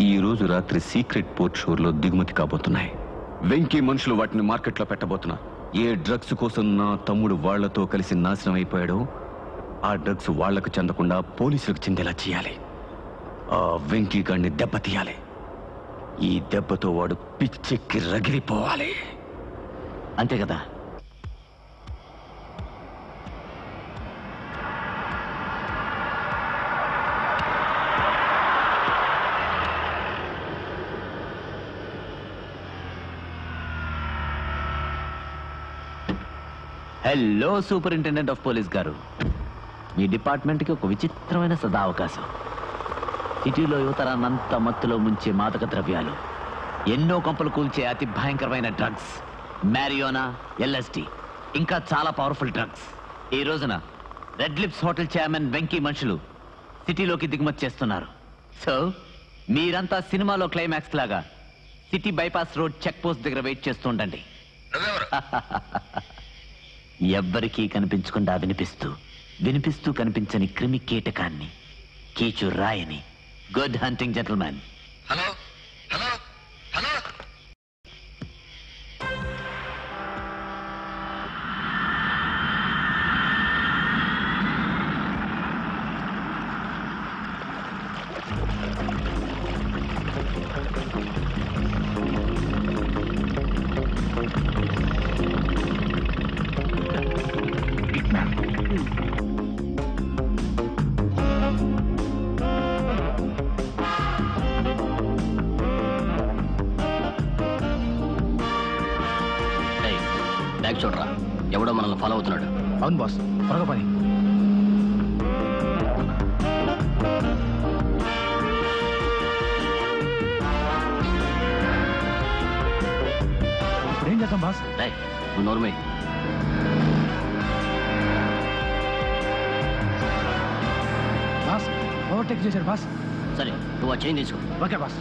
ఈ రోజు రాత్రి సీక్రెట్ పోర్ట్ షోర్లో దిగుమతి కాబోతున్నాయి. వెంకీ మనుషులు వాటిని మార్కెట్లో పెట్టబోతున్నారు. ఏ డ్రగ్స్ కోసం నా తమ్ముడు వాళ్లతో కలిసి నాశనం అయిపోయాడో ఆ డ్రగ్స్ వాళ్లకు చెందకుండా పోలీసులకు చెందేలా చేయాలి. ఆ వెంకీ గాడిని దెబ్బతీయాలి. ఈ దెబ్బతో వాడు పిచ్చెక్కి రగిలిపోవాలి. అంతే కదా? హలో సూపరింటెండెంట్ ఆఫ్ పోలీస్ గారు, మీ డిపార్ట్మెంట్కి ఒక విచిత్రమైన సదావకాశం. సిటీలో యువతరాన్నంతా మత్తులో ముంచే మాదక ద్రవ్యాలు, ఎన్నో కొంపలు కూల్చే అతి భయంకరమైన డ్రగ్స్, మారియోనా, LSD, ఇంకా చాలా పవర్ఫుల్ డ్రగ్స్ ఈ రోజున red lips hotel chairman Venky మనుషులు సిటీలోకి దిగుమతి చేస్తున్నారు. సో మీరంతా సినిమాలో క్లైమాక్స్ లాగా city bypass road check post దగ్గర వెయిట్ చేస్తూ ఉండండి. ఎవ్వరికీ కనిపించకుండా వినిపిస్తూ కనిపించని క్రిమి కీటకాన్ని, కీచు రాయని. Good hunting gentlemen. Hello hello hello. Bag చూడరా, ఎవడో మనల్ని ఫాలో అవుతున్నాడు. అవును బాస్, త్వరగా పని. ఇప్పుడు ఏం చేద్దాం బాస్? నువ్వు నోర్మే. బాస్ ఓవర్టేక్ చేశారు బాస్. సరే, నువ్వు ఆ చైన్ తీసుకో. Okay boss.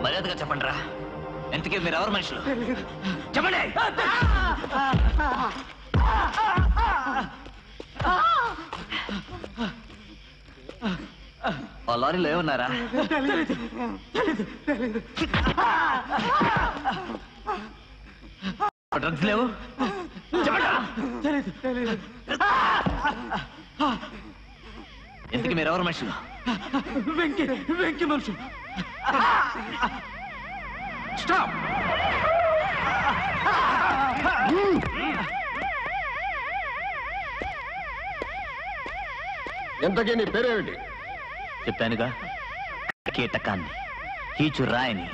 మర్యాదగా చెప్పండి రా, ఎంతకీ మీరు ఎవరు మనుషులు? చెప్పండి. ఆ లారీలో ఏమన్నారా? డ్రగ్స్ లేవు? ఎంతకీ మీరు ఎవరు మనుషులు? వెంకీ మనుషులు. స్టాప్. ఎంతకీ నీ పేరేమిటి? చెప్పానుగా, కీటకాన్ని, కీచు రాయని.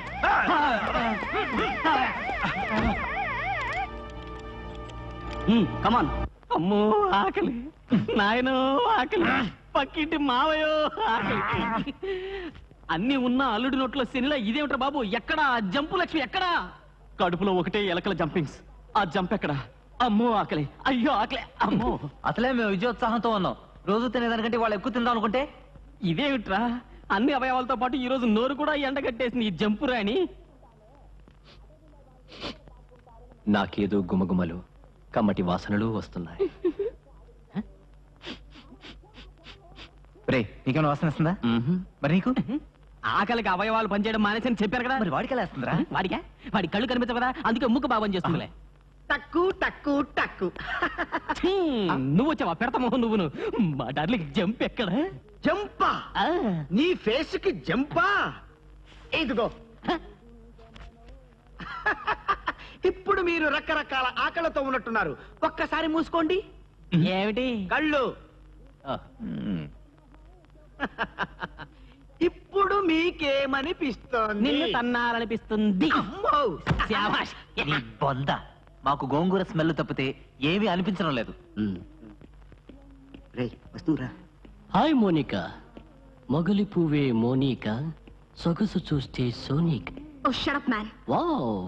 కమాన్. అమ్మో ఆకలి, నాయనో ఆకలి, పక్కింటి మావయో ఆకలి. అన్ని ఉన్న అల్లుడి నోట్లో శనిలా ఇదేమిట్రా బాబు? ఎక్కడా జంపు లక్ష్మి? ఎక్కడా? కడుపులో ఒకటే ఎలకల జంపింగ్స్. ఆ జంప్ ఎక్కడా? అమ్మో ఆకలి, అయ్యో ఆకలి, అమ్మో. అసలే మేము విజయోత్సాహంతో ఉన్నాం. రోజు తినేదానికంటే వాళ్ళు ఎక్కువ తిందాం అనుకుంటే ఇదేమిట్రా? అన్ని అవయవాలతో పాటు ఈ రోజు నోరు కూడా ఎండగట్టేసింది ఈ జంపు రాణి. నాకేదో గుమగుమలు కమ్మటి వాసనలు వస్తున్నాయి. రే నీకేమైనా వాసన వస్తుందా? మరి నీకు ఆకలికి అవయవాలు పనిచేయడం మానేసని చెప్పారు కదా. మరి వాడికి ఎలా వస్తుందిరా? వాడి కళ్ళు కనిపించవు కదా, అందుకే ముక్కు బాబని చేస్తుందిలే. టక్కు టక్కు టక్కు. నువ్వు వచ్చావా పెడతామో నువ్వును. మా డార్లింగ్ జంప్ ఎక్కడ? జంపా? నీ ఫేస్ కి జంపా? ఇదిగో. ఇప్పుడు మీరు రకరకాల ఆకలితో ఉన్నట్టున్నారు. ఒక్కసారి మూసుకోండి. ఏమిటి? కళ్ళు. ఇప్పుడు మీకేమనిపిస్తోంది? నిన్ను తన్నాలనిపిస్తుంది. శాబాష్. నీ బొంద. మాకు గోంగూర స్మెల్ తప్పితే ఏమీ అనిపించడం లేదు. వస్తువురా. హాయ్ మోనికా. మొగలి పువ్వే మోనికా, సొగసు చూస్తే సోనిక్. ఓ షట్ అప్ మ్యాన్. వావ్.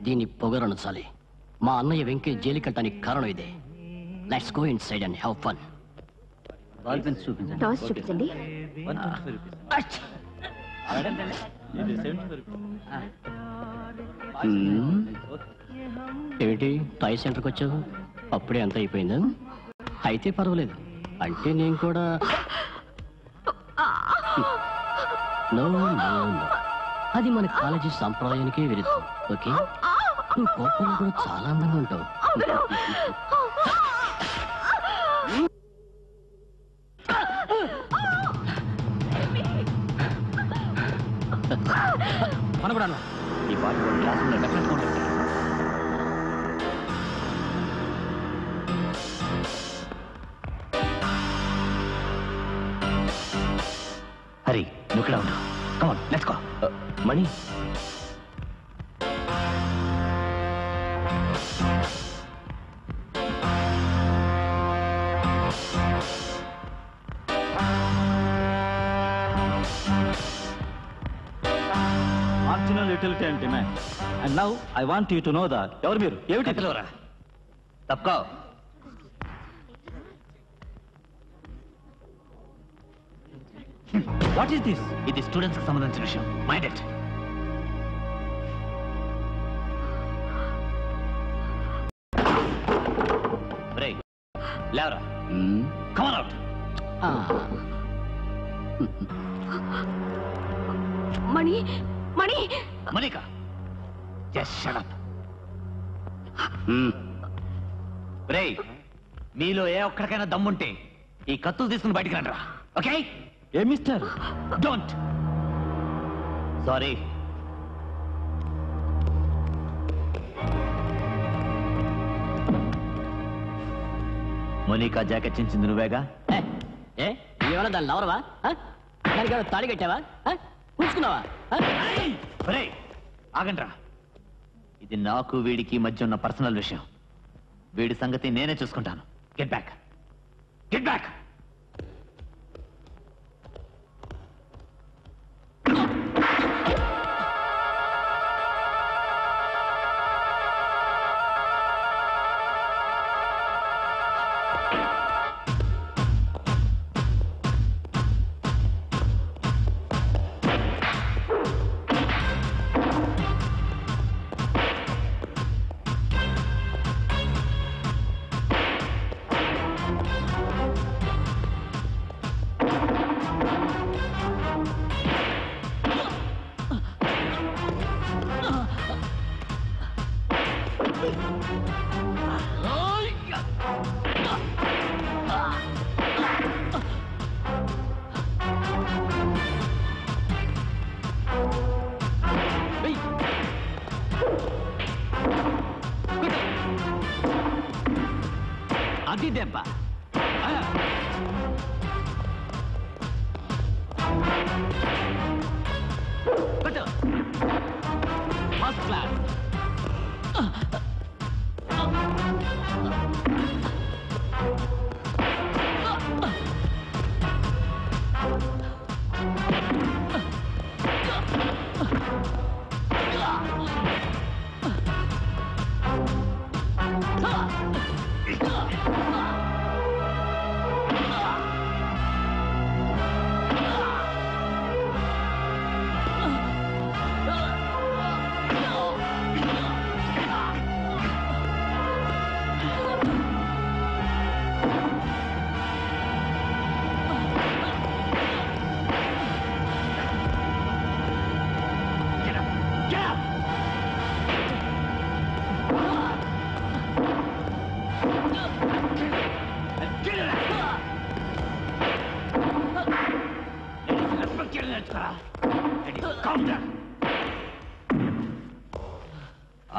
దీని పొగరనుచాలి. మా అన్నయ్య వెంకయ్య జైలు కట్టడానికి కారణం ఇదే. Let's go in side and have fun. Toss చూపించండి. ఏమిటి టాయ్ సెంటర్కి వచ్చావు? అప్పుడే అంత అయిపోయిందా? అయితే పర్వాలేదు. అంటే నేను కూడా నో నో నో, అది మన కాలేజీ సంప్రదాయానికే విరుద్ధం. ఓకే, నువ్వు కోపంలో కూడా చాలా అందంగా ఉంటావు. మన కూడా ఈ పాట క్లాసులో డెఫినెట్గా ఉంటుంది. హరి నువ్వు ఇక్కడ ఉంటావు. Come on let's go. Mani, marginal utility అంటే man. And now I want you to know that. ఎవరు మీరు? ఏమిటి కథలోరా తప్పుకో. What is this? ఇది స్టూడెంట్స్ కి సంబంధించిన విషయం. Mind it. బ్రేక్. లేవరా. Come on out. మణి మణి మనికా జస్ట్ షట్ అప్. బ్రేక్. మీలో ఏ ఒక్కడికైనా దమ్ముంటే ఈ కత్తులు తీసుకుని బయటికి రండి. Okay? Hey mister? Don't. Sorry. Monica jacket చించింది నువ్వేగా? ఏ ఏమైనా దాన్ని లవరవా? దానికి ఏమైనా తాడి కట్టావా? పూసుకున్నావా? ఆగండ్రా. ఇది నాకు వీడికి మధ్య ఉన్న పర్సనల్ విషయం. వీడి సంగతి నేనే చూసుకుంటాను. Get back. Get back. అది దెబ్బ. First class.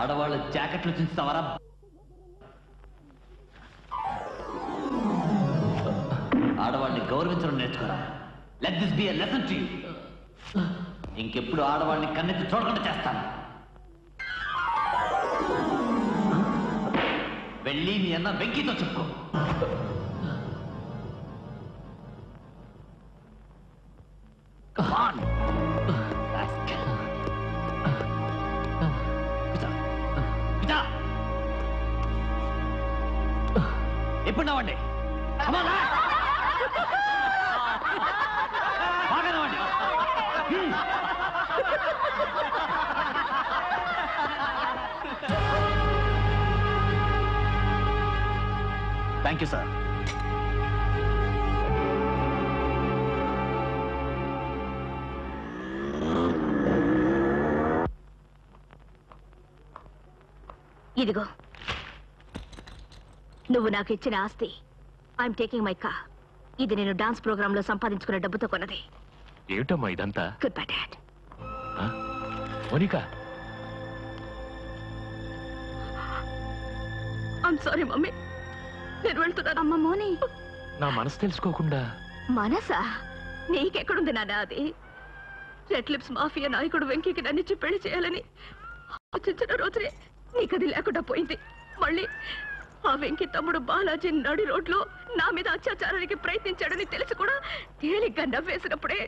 ఆడవాళ్ళ జాకెట్లు చించుతావరా? ఆడవాళ్ళని గౌరవించడం నేర్చుకోరా. Let this be a lesson to you. ఇంకెప్పుడు ఆడవాళ్ళని కన్నెత్తి చూడకుండా చేస్తాను. వెళ్ళి నీ అన్న వెంకీతో చెప్పుకో. Come on. ఎప్పుడు నవ్వండి. బాగా నవ్వండి. Thank you sir. ఇదిగో నువ్వు నాకు ఇచ్చిన ఆస్తి. I'm taking my car. ఇది నేను డాన్స్ ప్రోగ్రామ్ లో సంపాదించుకున్న డబ్బుతో కొన్నది. ఏమిటమ్మా ఇదంతా? Goodbye dad. Monica, I'm sorry mummy, నేను వెళ్తున్నాను. అమ్మ మోని, నా మనసు తెలుసుకోకుండా. మనసా? నీకెక్కడుంది నాన్న అది? రెడ్ లిప్స్ మాఫియా నాయకుడు వెంకీకి నన్నిచ్చి పెళ్లి చేయాలని ఆలోచించిన రోజునే నీకది లేకుండా పోయింది. మళ్ళీ ఆ వెంకీ తమ్ముడు బాలాజీ నడి రోడ్లో నా మీద అత్యాచారానికి ప్రయత్నించాడని తెలిసి కూడా తేలిగ్గా నవ్వేసినప్పుడే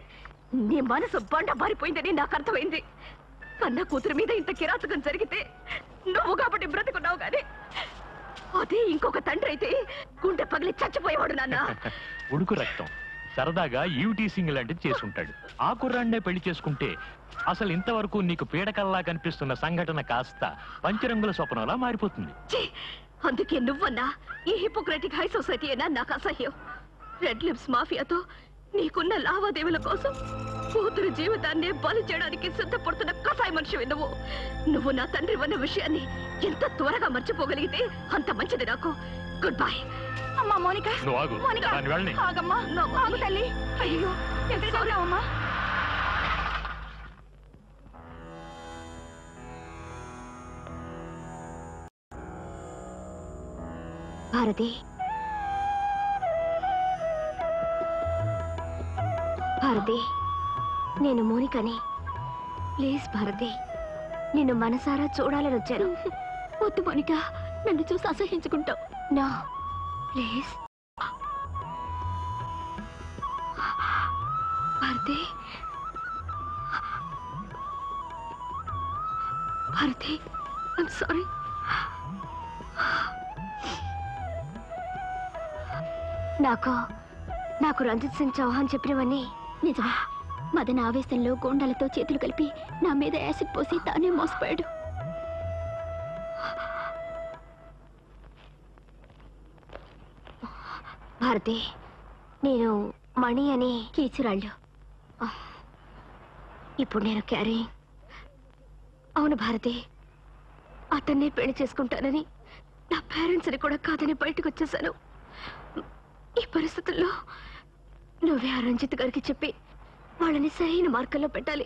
నీ మనసు బండ బారిపోయిందని నాకు అర్థమైంది. కన్న కూతురు మీద ఇంత కిరాచకం జరిగితే నువ్వు కాబట్టి బ్రతుకున్నావు గాని అదే ఇంకొక తండ్రి అయితే గుండె పగిలి చచ్చిపోయేవాడు నాన్న. ఉడుకు రక్తం సరదాగా ఈవ్టీసింగ్ లాంటిది చేసుంటాడు. ఆ కుర్రాన్నే పెళ్లి చేసుకుంటే అసలు ఇంతవరకు నీకు పీడకల్లా కనిపిస్తున్న సంఘటన కాస్త పంచరంగుల స్వప్నంలా మారిపోతుంది. అందుకే నువ్వన్నా ఈ హిపోక్రటిక్ హై సొసైటీ అయినా నాకు అసహ్యం. రెడ్ లిప్స్ మాఫియాతో నీకున్న లావాదేవీల కోసం కూతురు జీవితాన్ని బలి చేయడానికి సిద్ధపడుతున్న కసాయి మనిషివి నువ్వు. నువ్వు నా తండ్రి అన్న విషయాన్ని ఎంత త్వరగా మర్చిపోగలిగితే అంత మంచిది నాకు. Good bye. అమ్మా మోనిక, మోనిక ఆగమ్మా, ఆగు తల్లి. అయ్యో ఎక్కడికమ్మా? భారతి, భారతి, నేను మోనికని. ప్లీజ్ భారతి, నిన్ను మనసారా చూడాలని వచ్చాను. వద్దు మోనిక, నన్ను చూసి అసహించుకుంటావు. నా please Bharati, Bharati, I'm sorry. నాకు రంజిత్ సింగ్ చౌహాన్ చెప్పినవన్నీ నిజమే. మదన ఆవేశంలో గోండాలతో చేతులు కలిపి నా మీద యాసిడ్ పోసి తానే మోసపోయాడు. భారతి, నేను మణి అని కీచురాళ్ళు. ఇప్పుడు నేను క్యారీ. అవును భారతి, అతన్నే పెళ్లి చేసుకుంటానని నా పేరెంట్స్ని కూడా కాదని బయటకు వచ్చేసాను. ఈ పరిస్థితుల్లో నువ్వే ఆ రంజిత్ గారికి చెప్పి వాళ్ళని సరైన మార్గంలో పెట్టాలి.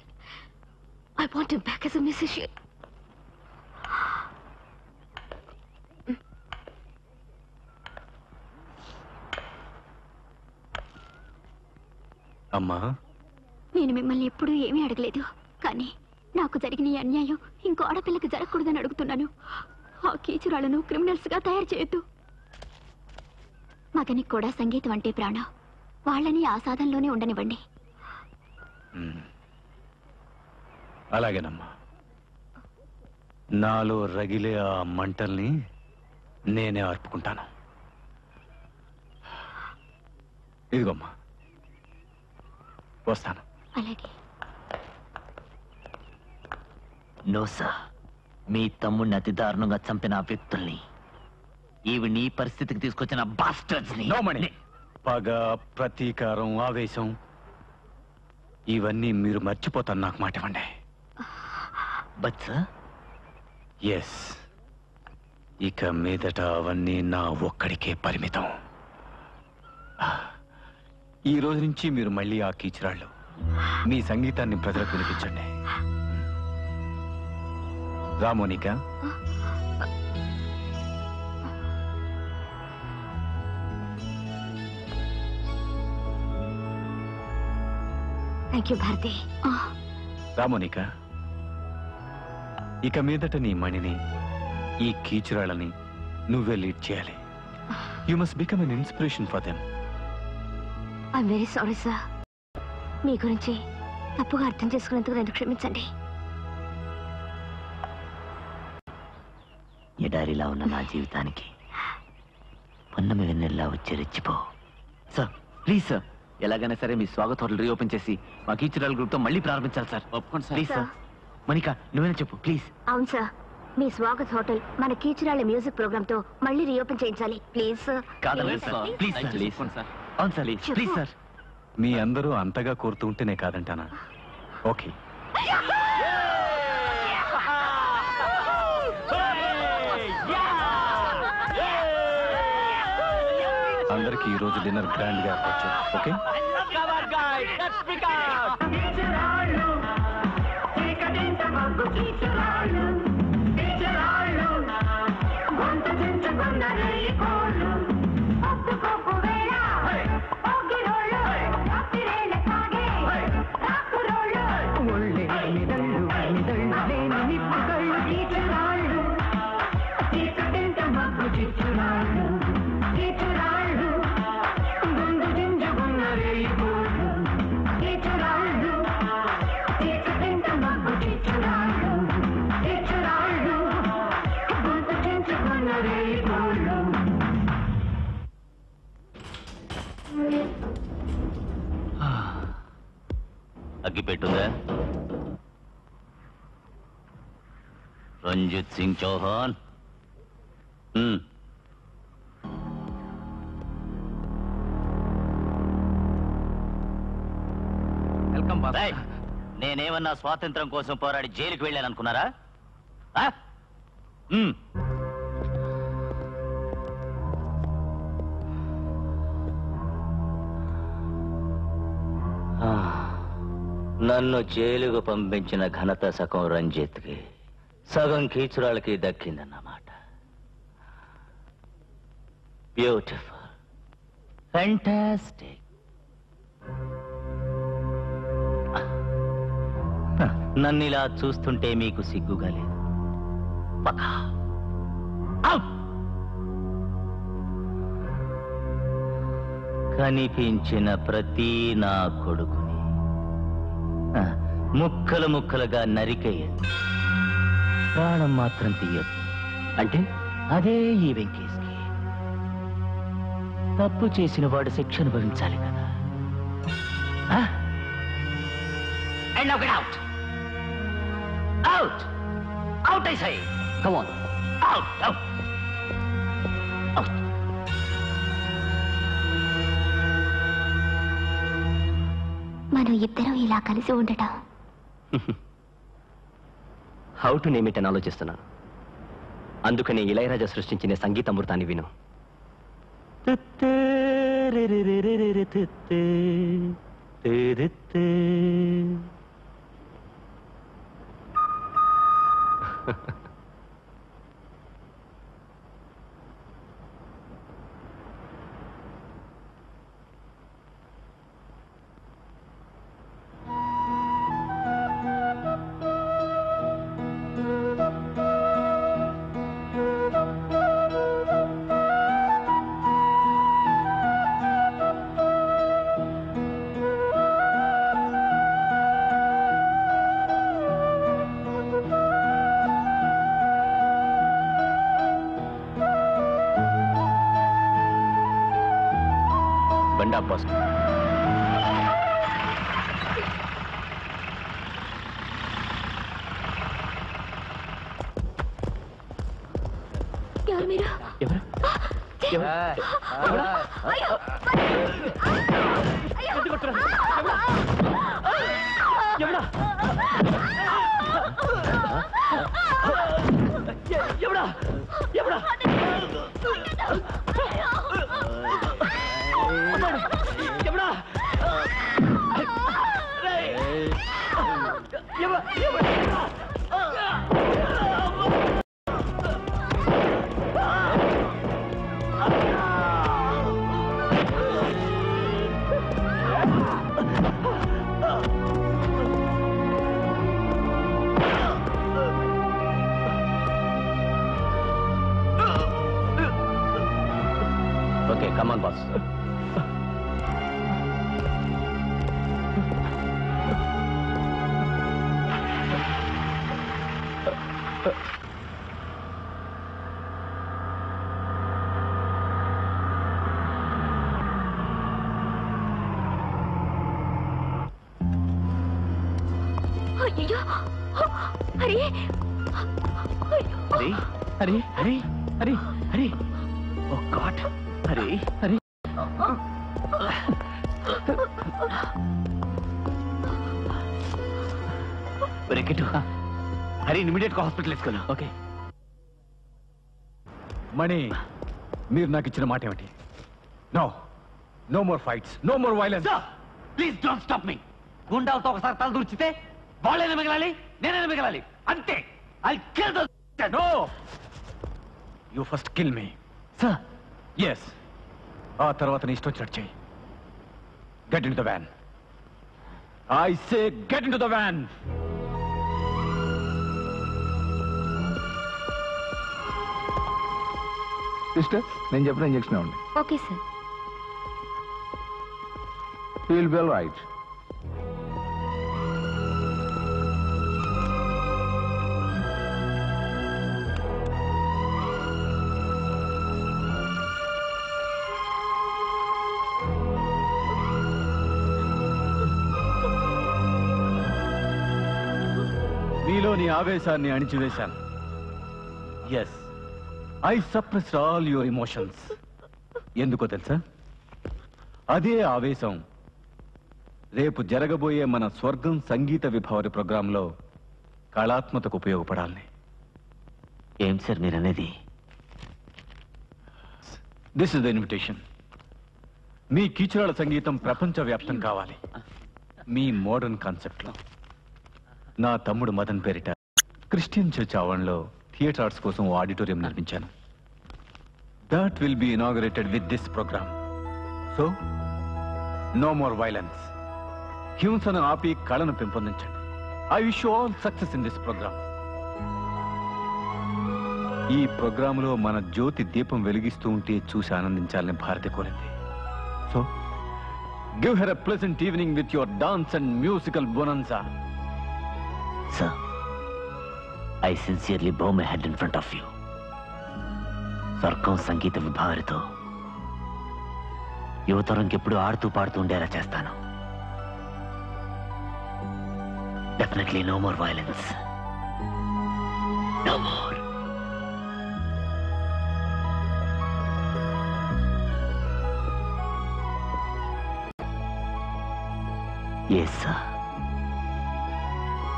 I want him back as a musician. అమ్మా, నేను మిమ్మల్ని ఎప్పుడూ ఏమీ అడగలేదు, కానీ నాకు జరిగిన ఈ అన్యాయం ఇంకో ఆడపిల్లకి జరగకూడదని అడుగుతున్నాను. ఆ కీచురాలను క్రిమినల్స్ గా తయారు చేయొద్దు. మగనికి కూడా సంగీతం అంటే ప్రాణం. వాళ్ళని ఆ సాధనలోనే ఉండనివ్వండి. అలాగేనమ్మా. నాలో రగిలే ఆ మంటల్ని నేనే ఆర్పుకుంటాను. ఇదిగోమ్మా, వస్తాను. అలాగే. నో సార్, మీ తమ్ముడిని అతి దారుణంగా చంపిన ఆ వ్యక్తుల్ని, ఇవి నీ పరిస్థితికి తీసుకొచ్చిన బాస్టర్స్ ని. పగ, ప్రతీకారం, ఆవేశం ఇవన్నీ మీరు మర్చిపోతాను. నాకు మాట ఇవ్వండి. బట్ సార్ ఎస్, ఇక మీదట అవన్నీ నా ఒక్కడికే పరిమితం. ఈ రోజు నుంచి మీరు మళ్ళీ ఆ కీచురాళ్ళు మీ సంగీతాన్ని ప్రజలకు వినిపించండి. రా మోనికా. Thank you Bharati. రా మోనికా, ఇక మీదట నీ మణిని, ఈ కీచురాళ్ళని నువ్వే లీడ్ చేయాలి. You must become an inspiration for them. I'm very sorry sir. మీ గురించి తప్పుగా అర్థం చేసుకునేందుకు నన్ను క్షమించండి. ఎడారిలా ఉన్న నా జీవితానికి పన్నమి వెన్నెల్లా వచ్చి రెచ్చిపో. సార్ ప్లీజ్ సార్, ఎలాగైనా సరే మీ స్వాగత్ హోటల్ రీఓపెన్ చేసి మా కీచురాల గ్రూప్ తో మళ్ళీ ప్రారంభించాలి సార్. ఒప్పుకోండి సార్. Please sir. మనికా నువ్వేనా చెప్పు ప్లీజ్. అవును సార్, మీ స్వాగత్ హోటల్ మన కీచురాళ్ళ మ్యూజిక్ ప్రోగ్రామ్ తో మళ్ళీ రీఓపెన్ చేయించాలి ప్లీజ్ సార్. కాదలేదు sir. Please sir. Please sir. అవును సార్ ప్లీజ్ సార్. మీ అందరూ అంతగా కోరుతూ ఉంటేనే కాదంటానా? ఓకే. అందరికి ఈ రోజు డిన్నర్ గ్రాండ్ గా ఏర్పాటు. ఓకే అగ్గిపెట్టుందా? రంజిత్ సింగ్ చౌహాన్. వెల్కమ్. నేనేమన్నా స్వాతంత్రం కోసం పోరాడి జైలుకి వెళ్ళాననుకున్నారా? నన్ను జైలుకు పంపించిన ఘనత సగం రంజిత్కి, సగం కీచురాళ్ళకి దక్కిందన్నమాట. Beautiful, fantastic. నన్ను ఇలా చూస్తుంటే మీకు సిగ్గుగా లేదు? కనిపించిన ప్రతి నా కొడుకుని ముక్కలు ముక్కలుగా నరికేయద్దు, ప్రాణం మాత్రం తీయద్దు. అంటే అదే ఈ వెంకటేష్కి. తప్పు చేసిన వాడు శిక్ష అనుభవించాలి కదా. And now get out! Out! Out, I say! Come on! Out! Out! Out! మనం ఇద్దరం ఇలా కలిసి ఉండటం హౌ టు నేమ్ ఇట్ అని ఆలోచిస్తున్నాను. అందుకని ఇళయరాజా సృష్టించిన సంగీత అమృతాన్ని విను. బండా బాస్. ఎవరు మీరు? ఎవరు? ఎవడా ఎవడా ఎవడా Okay, come on, boss. అయ్యో హరి హరి హరి హరి హరి హరి ఓ గాడ్ హరి హరి బ్రేకెట్ హరి ఇమీడియట్ గా హాస్పిటల్ వేసుకెళ్ళు. ఓకే మణి, మీరు నాకు ఇచ్చిన మాట ఏమిటి? No more fights, no more violence. Please don't stop me. గుండాలతో ఒకసారి తల దూర్చితే వాళ్ళైనా మిగలాలి, నేనైనా మిగలాలి, అంతే. I kill the no, you first kill me. Sir yes, ఆ తర్వాత నీ ఇష్టం వచ్చినట్టు చెయ్యి. Get in to the van. I say get in to the van. Sister, నేను చెప్పిన ఇంజెక్షన్ ఇవ్వండి. Okay sir. You will be all right. మీలోని ఆవేశాన్ని అణిచివేశాను. Yes, I suppressed all your emotions. ఎందుకో తెలుసా? అదే ఆవేశం రేపు జరగబోయే మన స్వర్గం సంగీత విభావరి ప్రోగ్రాంలో కళాత్మతకు ఉపయోగపడాలని. ఏం సార్ మీరనేది? This is the invitation. మీ కీచురాల సంగీతం ప్రపంచవ్యాప్తం కావాలి. మీ మోడర్న్ కాన్సెప్ట్ లో. నా తమ్ముడు మదన్ పేరిట క్రిస్టియన్ చర్చ్ ఆవరణలో థియేటర్ ఆర్ట్స్ కోసం ఓ ఆడిటోరియం నిర్మించాను. That will be inaugurated with this program. So no more violence. హింసను ఆపి కళను పెంపొందించండి. I wish you all success in this program. ఈ ప్రోగ్రాంలో మన జ్యోతి దీపం వెలిగిస్తూ ఉంటే చూసి ఆనందించాలని భారతి కోరింది. So give her a pleasant evening with your dance and musical bonanza. Sir, I sincerely bow my head in front of you. స్వర్గం సంగీత విభావరితో యువతరంకి ఎప్పుడు ఆడుతూ పాడుతూ ఉండేలా చేస్తాను. Definitely no more violence. No more. Yes, sir.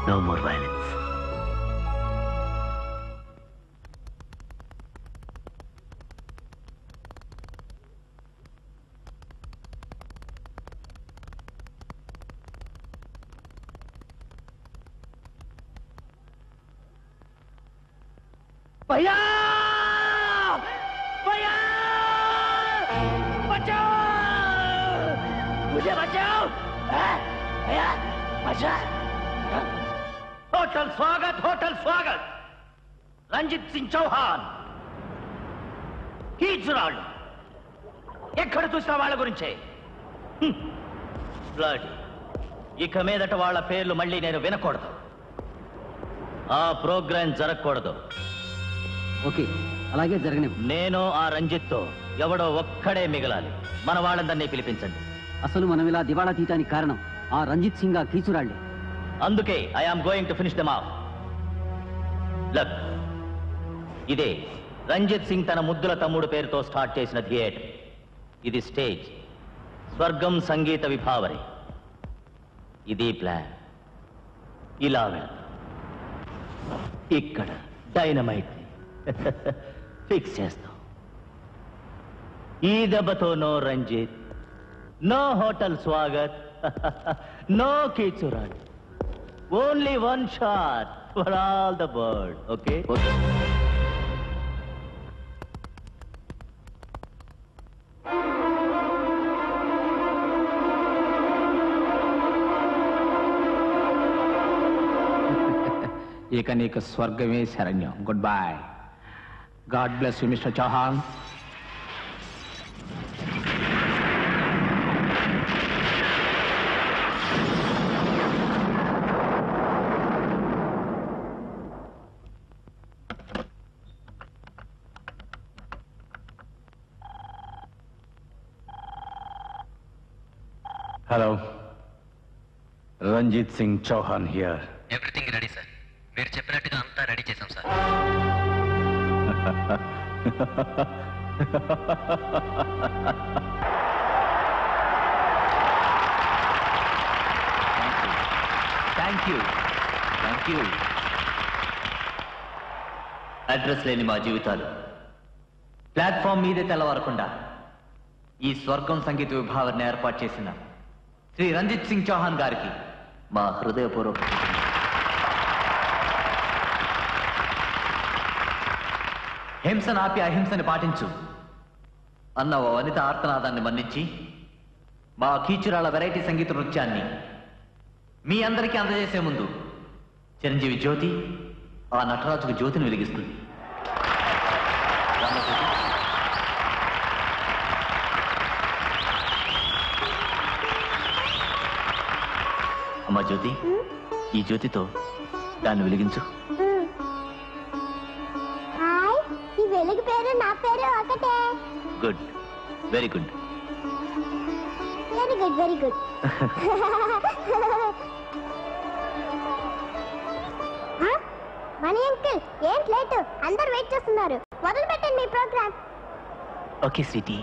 No more violence. भैया भैया बचाओ मुझे बचाओ भैया बचाओ होटल स्वागत రంజిత్ సింగ్ చౌహాన్ కీచురాళ్ళు ఎక్కడ చూసిన వాళ్ళ గురించే బ్లడ్ ఇక మీదట వాళ్ళ పేర్లు మళ్ళీ నేను వినకూడదు ఆ ప్రోగ్రాం జరగకూడదు ఓకే అలాగే జరగని నేను ఆ రంజిత్తో ఎవడో ఒక్కడే మిగలాలి మన వాళ్ళందరినీ పిలిపించండి అసలు మనం ఇలా దివాళా తీయటానికి కారణం ఆ రంజిత్ సింగ్ ఆ కీచురాళ్లే అందుకే I am going to finish them off luck ఇదే రంజిత్ సింగ్ తన ముద్దుల తమ్ముడు పేరుతో స్టార్ట్ చేసిన థియేటర్ ఇది స్టేజ్ స్వర్గం సంగీత విభావరి ఇది ప్లాన్ ఇలా వెళ్దాం ఇక్కడ డైనమైట్ ఫిక్స్ చేస్తాం. ఈ దెబ్బతో no Ranjit, no hotel Swagat, no కీచురాట్, only one shot for all the bird. Okay ఇక నీకు స్వర్గమే శరణ్యం. Good bye. God bless you mister Chauhan. Hello, Ranjit Singh Chauhan here. Everything ready sir. మీరు చెప్పినట్టుగా అంతా రెడీ చేశాం సార్. Thank you. అడ్రస్ లేని మా జీవితాలు ప్లాట్ఫామ్ మీదే తెల్లవారకుండా ఈ స్వర్గం సంగీత విభావరణ ఏర్పాటు చేసిన శ్రీ రంజిత్ సింగ్ చౌహాన్ గారికి మా హృదయపూర్వక హింసను ఆపి అహింసని పాటించు అన్న ఓ వనిత ఆర్తనాదాన్ని మన్నించి మా కీచురాల వెరైటీ సంగీత నృత్యాన్ని మీ అందరికీ అందజేసే ముందు చిరంజీవి జ్యోతి ఆ నటరాజుకు జ్యోతిని వెలిగిస్తుంది. అమ్మా జ్యోతి, ఈ జ్యోతితో దాన్ని వెలిగించు. ఈ వెలుగు పేరు నా పేరు ఒకటే. Good, very good. Very good, very good. Mani uncle, ఏంటి లేటు? అందరు వెయిట్ చేస్తున్నారు. మొదలు పెట్టండి మీ program. Okay sweetie.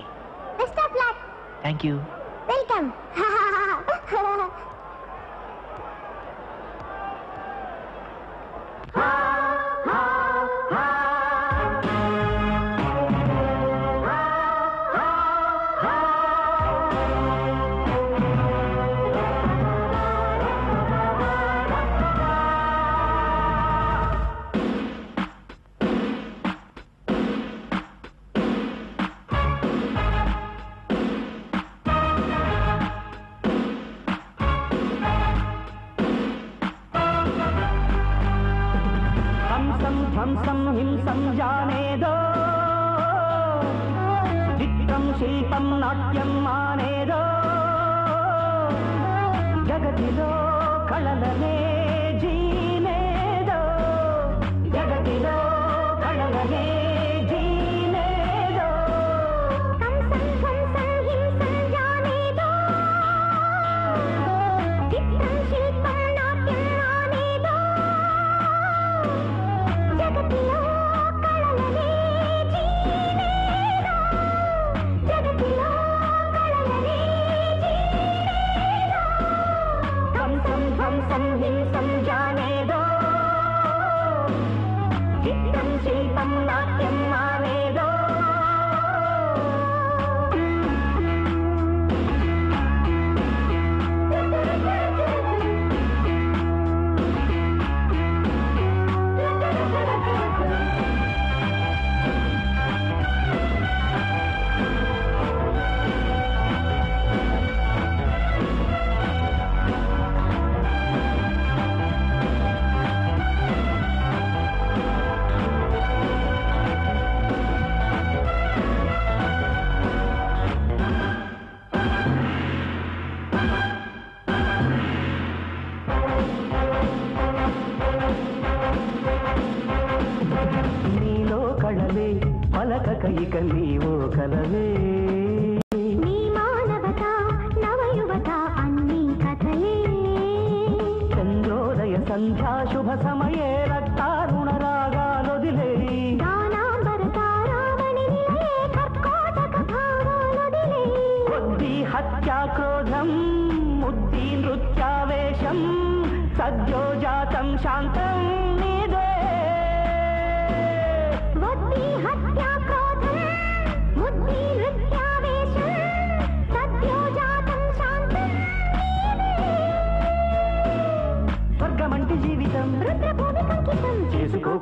Best of luck. Thank you. Welcome. ధ్వంసం హింసం జానేదో, చిత్రం శిల్పం నాట్యం మానేదో, జగతిలో కళలనే జీనేదో, జగతిలో కళలనే జీనేదో. కంసం ధ్వంసం హింసం జానేదో, చిత్రం శిల్పం నాట్యం మానేదో, జగతిలో కళలనే జీనేదో, జగతిలో కళలనే జీనేదో. కంసం ధ్వంసం హింసం జానేదో, చిత్రం శిల్పం నాట్యం మానేదో. నీలో కళలే పలకక ఇక నీవో కలవే. నీ మానవత నవయువత అన్ని కథలే. చంద్రోదయ సంధ్యా శుభ సమయే రక్తారుణ రాగాలొదిలే. గానాంబర తారామణి నిలయే కర్కోటక భావాలొదిలే. కొద్ది హత్యా క్రోధం ముద్ది నృత్యావేశం సద్యోజాతం శాంతం నీదే.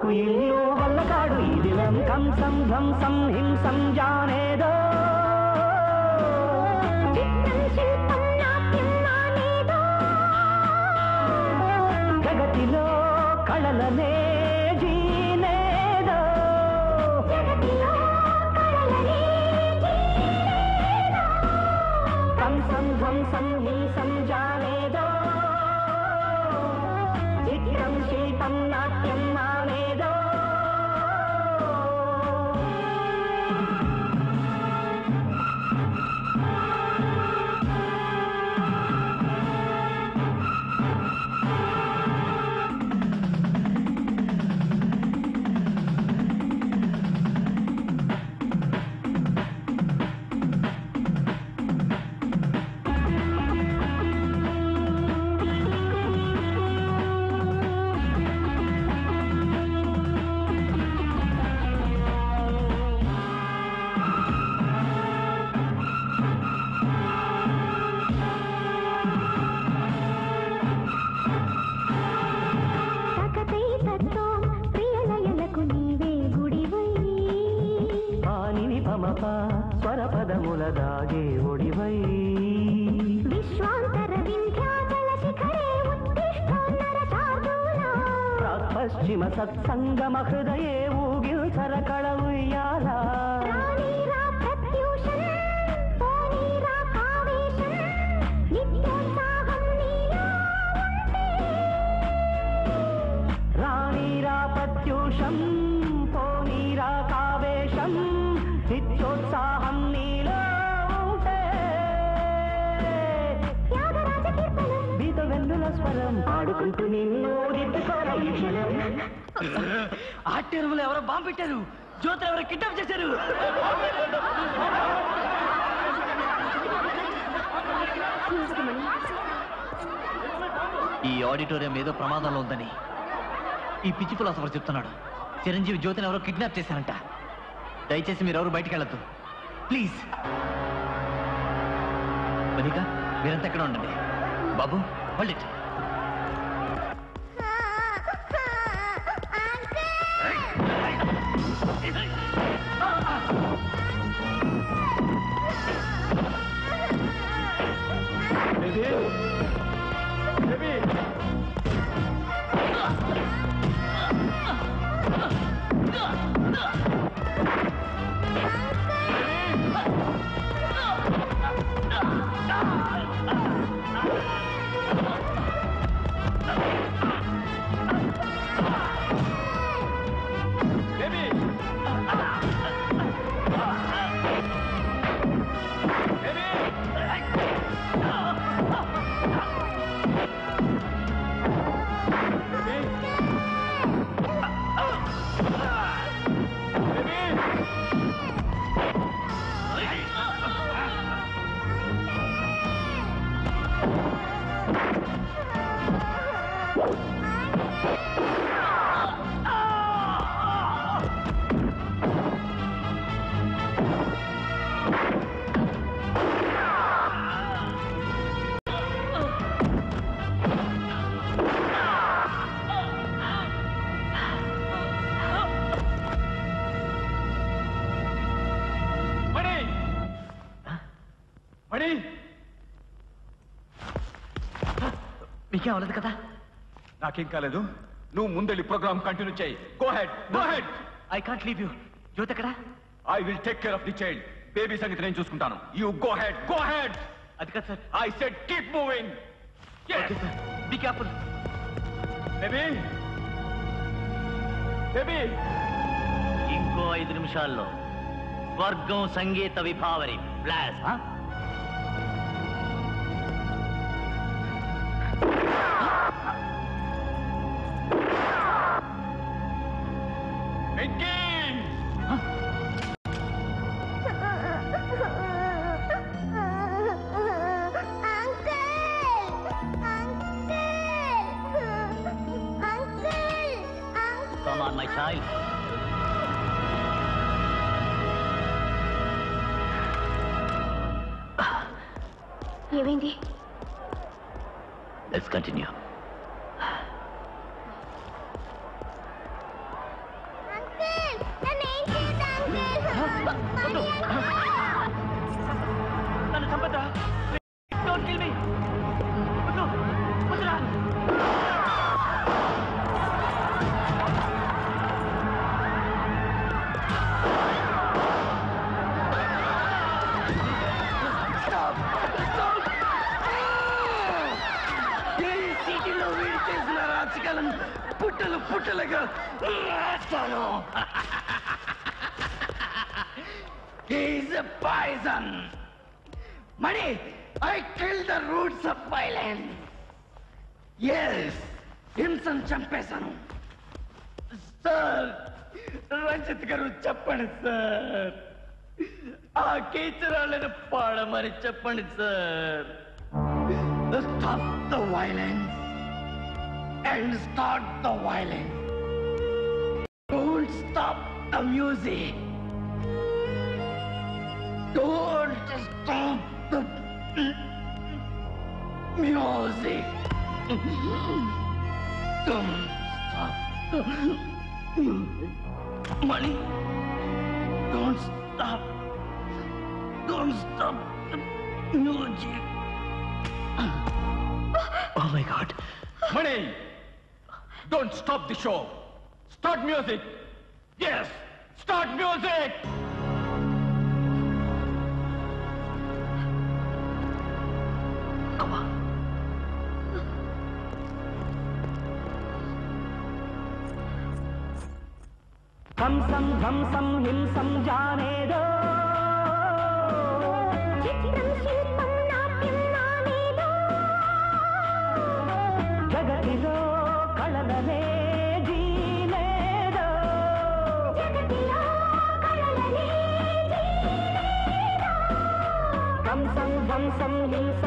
నాకు ఇల్లు వల్లకాడు ఇదిలం కంసం ధ్వంసం హింసం జానేదో జగతిలో కళలనే జీనేదో కంసం ధ్వంసం హింసం జానేదో చిత్రం శిల్పం నాట్యం మానేదో స్వరపదముల దాగే ఒడివై విశ్వాంతర వింధ్యాచల శిఖరే ఉత్తిష్టోన్నర చార్దూలా పశ్చిమ సత్సంగమ హృదయే ఊగిల్సర కళ ఉయ్యాలా రాణీరా ప్రత్యూషం పోనీరా కావేశం నిత్యోత్సాహం నీలో రాణీరా ప్రత్యూషం పోనీరా కావేశం నిత్యోత్సాహం నీలో ఉంటే బీత వెన్నుల స్వరం ఆడుకుంటూ నిన్ను ఆటెరువులు ఎవరో బాంబు పెట్టారు, జ్యోతులు ఎవరో కిడ్నాప్ చేశారు. ఈ ఆడిటోరియం ఏదో ప్రమాదంలో ఉందని ఈ పిచ్చి ఫిలాసఫర్ చెప్తున్నాడు. చిరంజీవి జ్యోతిని ఎవరో కిడ్నాప్ చేశారంట. దయచేసి మీరు ఎవరు బయటికి వెళ్ళొద్దు ప్లీజ్. మనిక మీరంతా ఎక్కడ ఉండండి. బాబు హోల్డ్ ఇట్. మీకేం అవ్వలేదు కదా? నాకేం కాలేదు. నువ్వు ముందెళ్ళి ప్రోగ్రామ్ కంటిన్యూ చేయి. Go ahead, go ahead. I can't leave you. Jyoti ఎక్కడ? I will take care of the child. Baby సంగతి నేను చూసుకుంటాను. You go ahead, go ahead. అది కాదు sir. I said keep moving. Okay sir. Be careful. Baby, baby. ఇంకో 5 నిమిషాల్లో స్వర్గం సంగీత విభావరి బ్లాస్. Come on, my child. ఏమైంది? Let's continue. నన్ను చంపద్దా డోంట్ కిల్ మీ వద్దురా సిటీలో వీడి చేసిన రాజకీయాలను పుట్టలు పుట్టలుగా రాస్తాను. He's a poison. Money, I killed the roots of violence. Yes, హింసను చంపేశాను. సార్, రంజిత్ గారు చెప్పండి సార్. ఆ కీచరాళ్ళని పాడమని చెప్పండి sir. Stop the violence and start the violence. Don't stop the music. Don't stop the music. Don't stop the music. Money. Don't stop. Don't stop the music. Oh my God. Money! Don't stop the show. Start music. Yes, start music. కంసం ధ్వంసం హింసం జానేదో జగతిలో కళలనే జీలేదో కంసం ధ్వంసం హింసం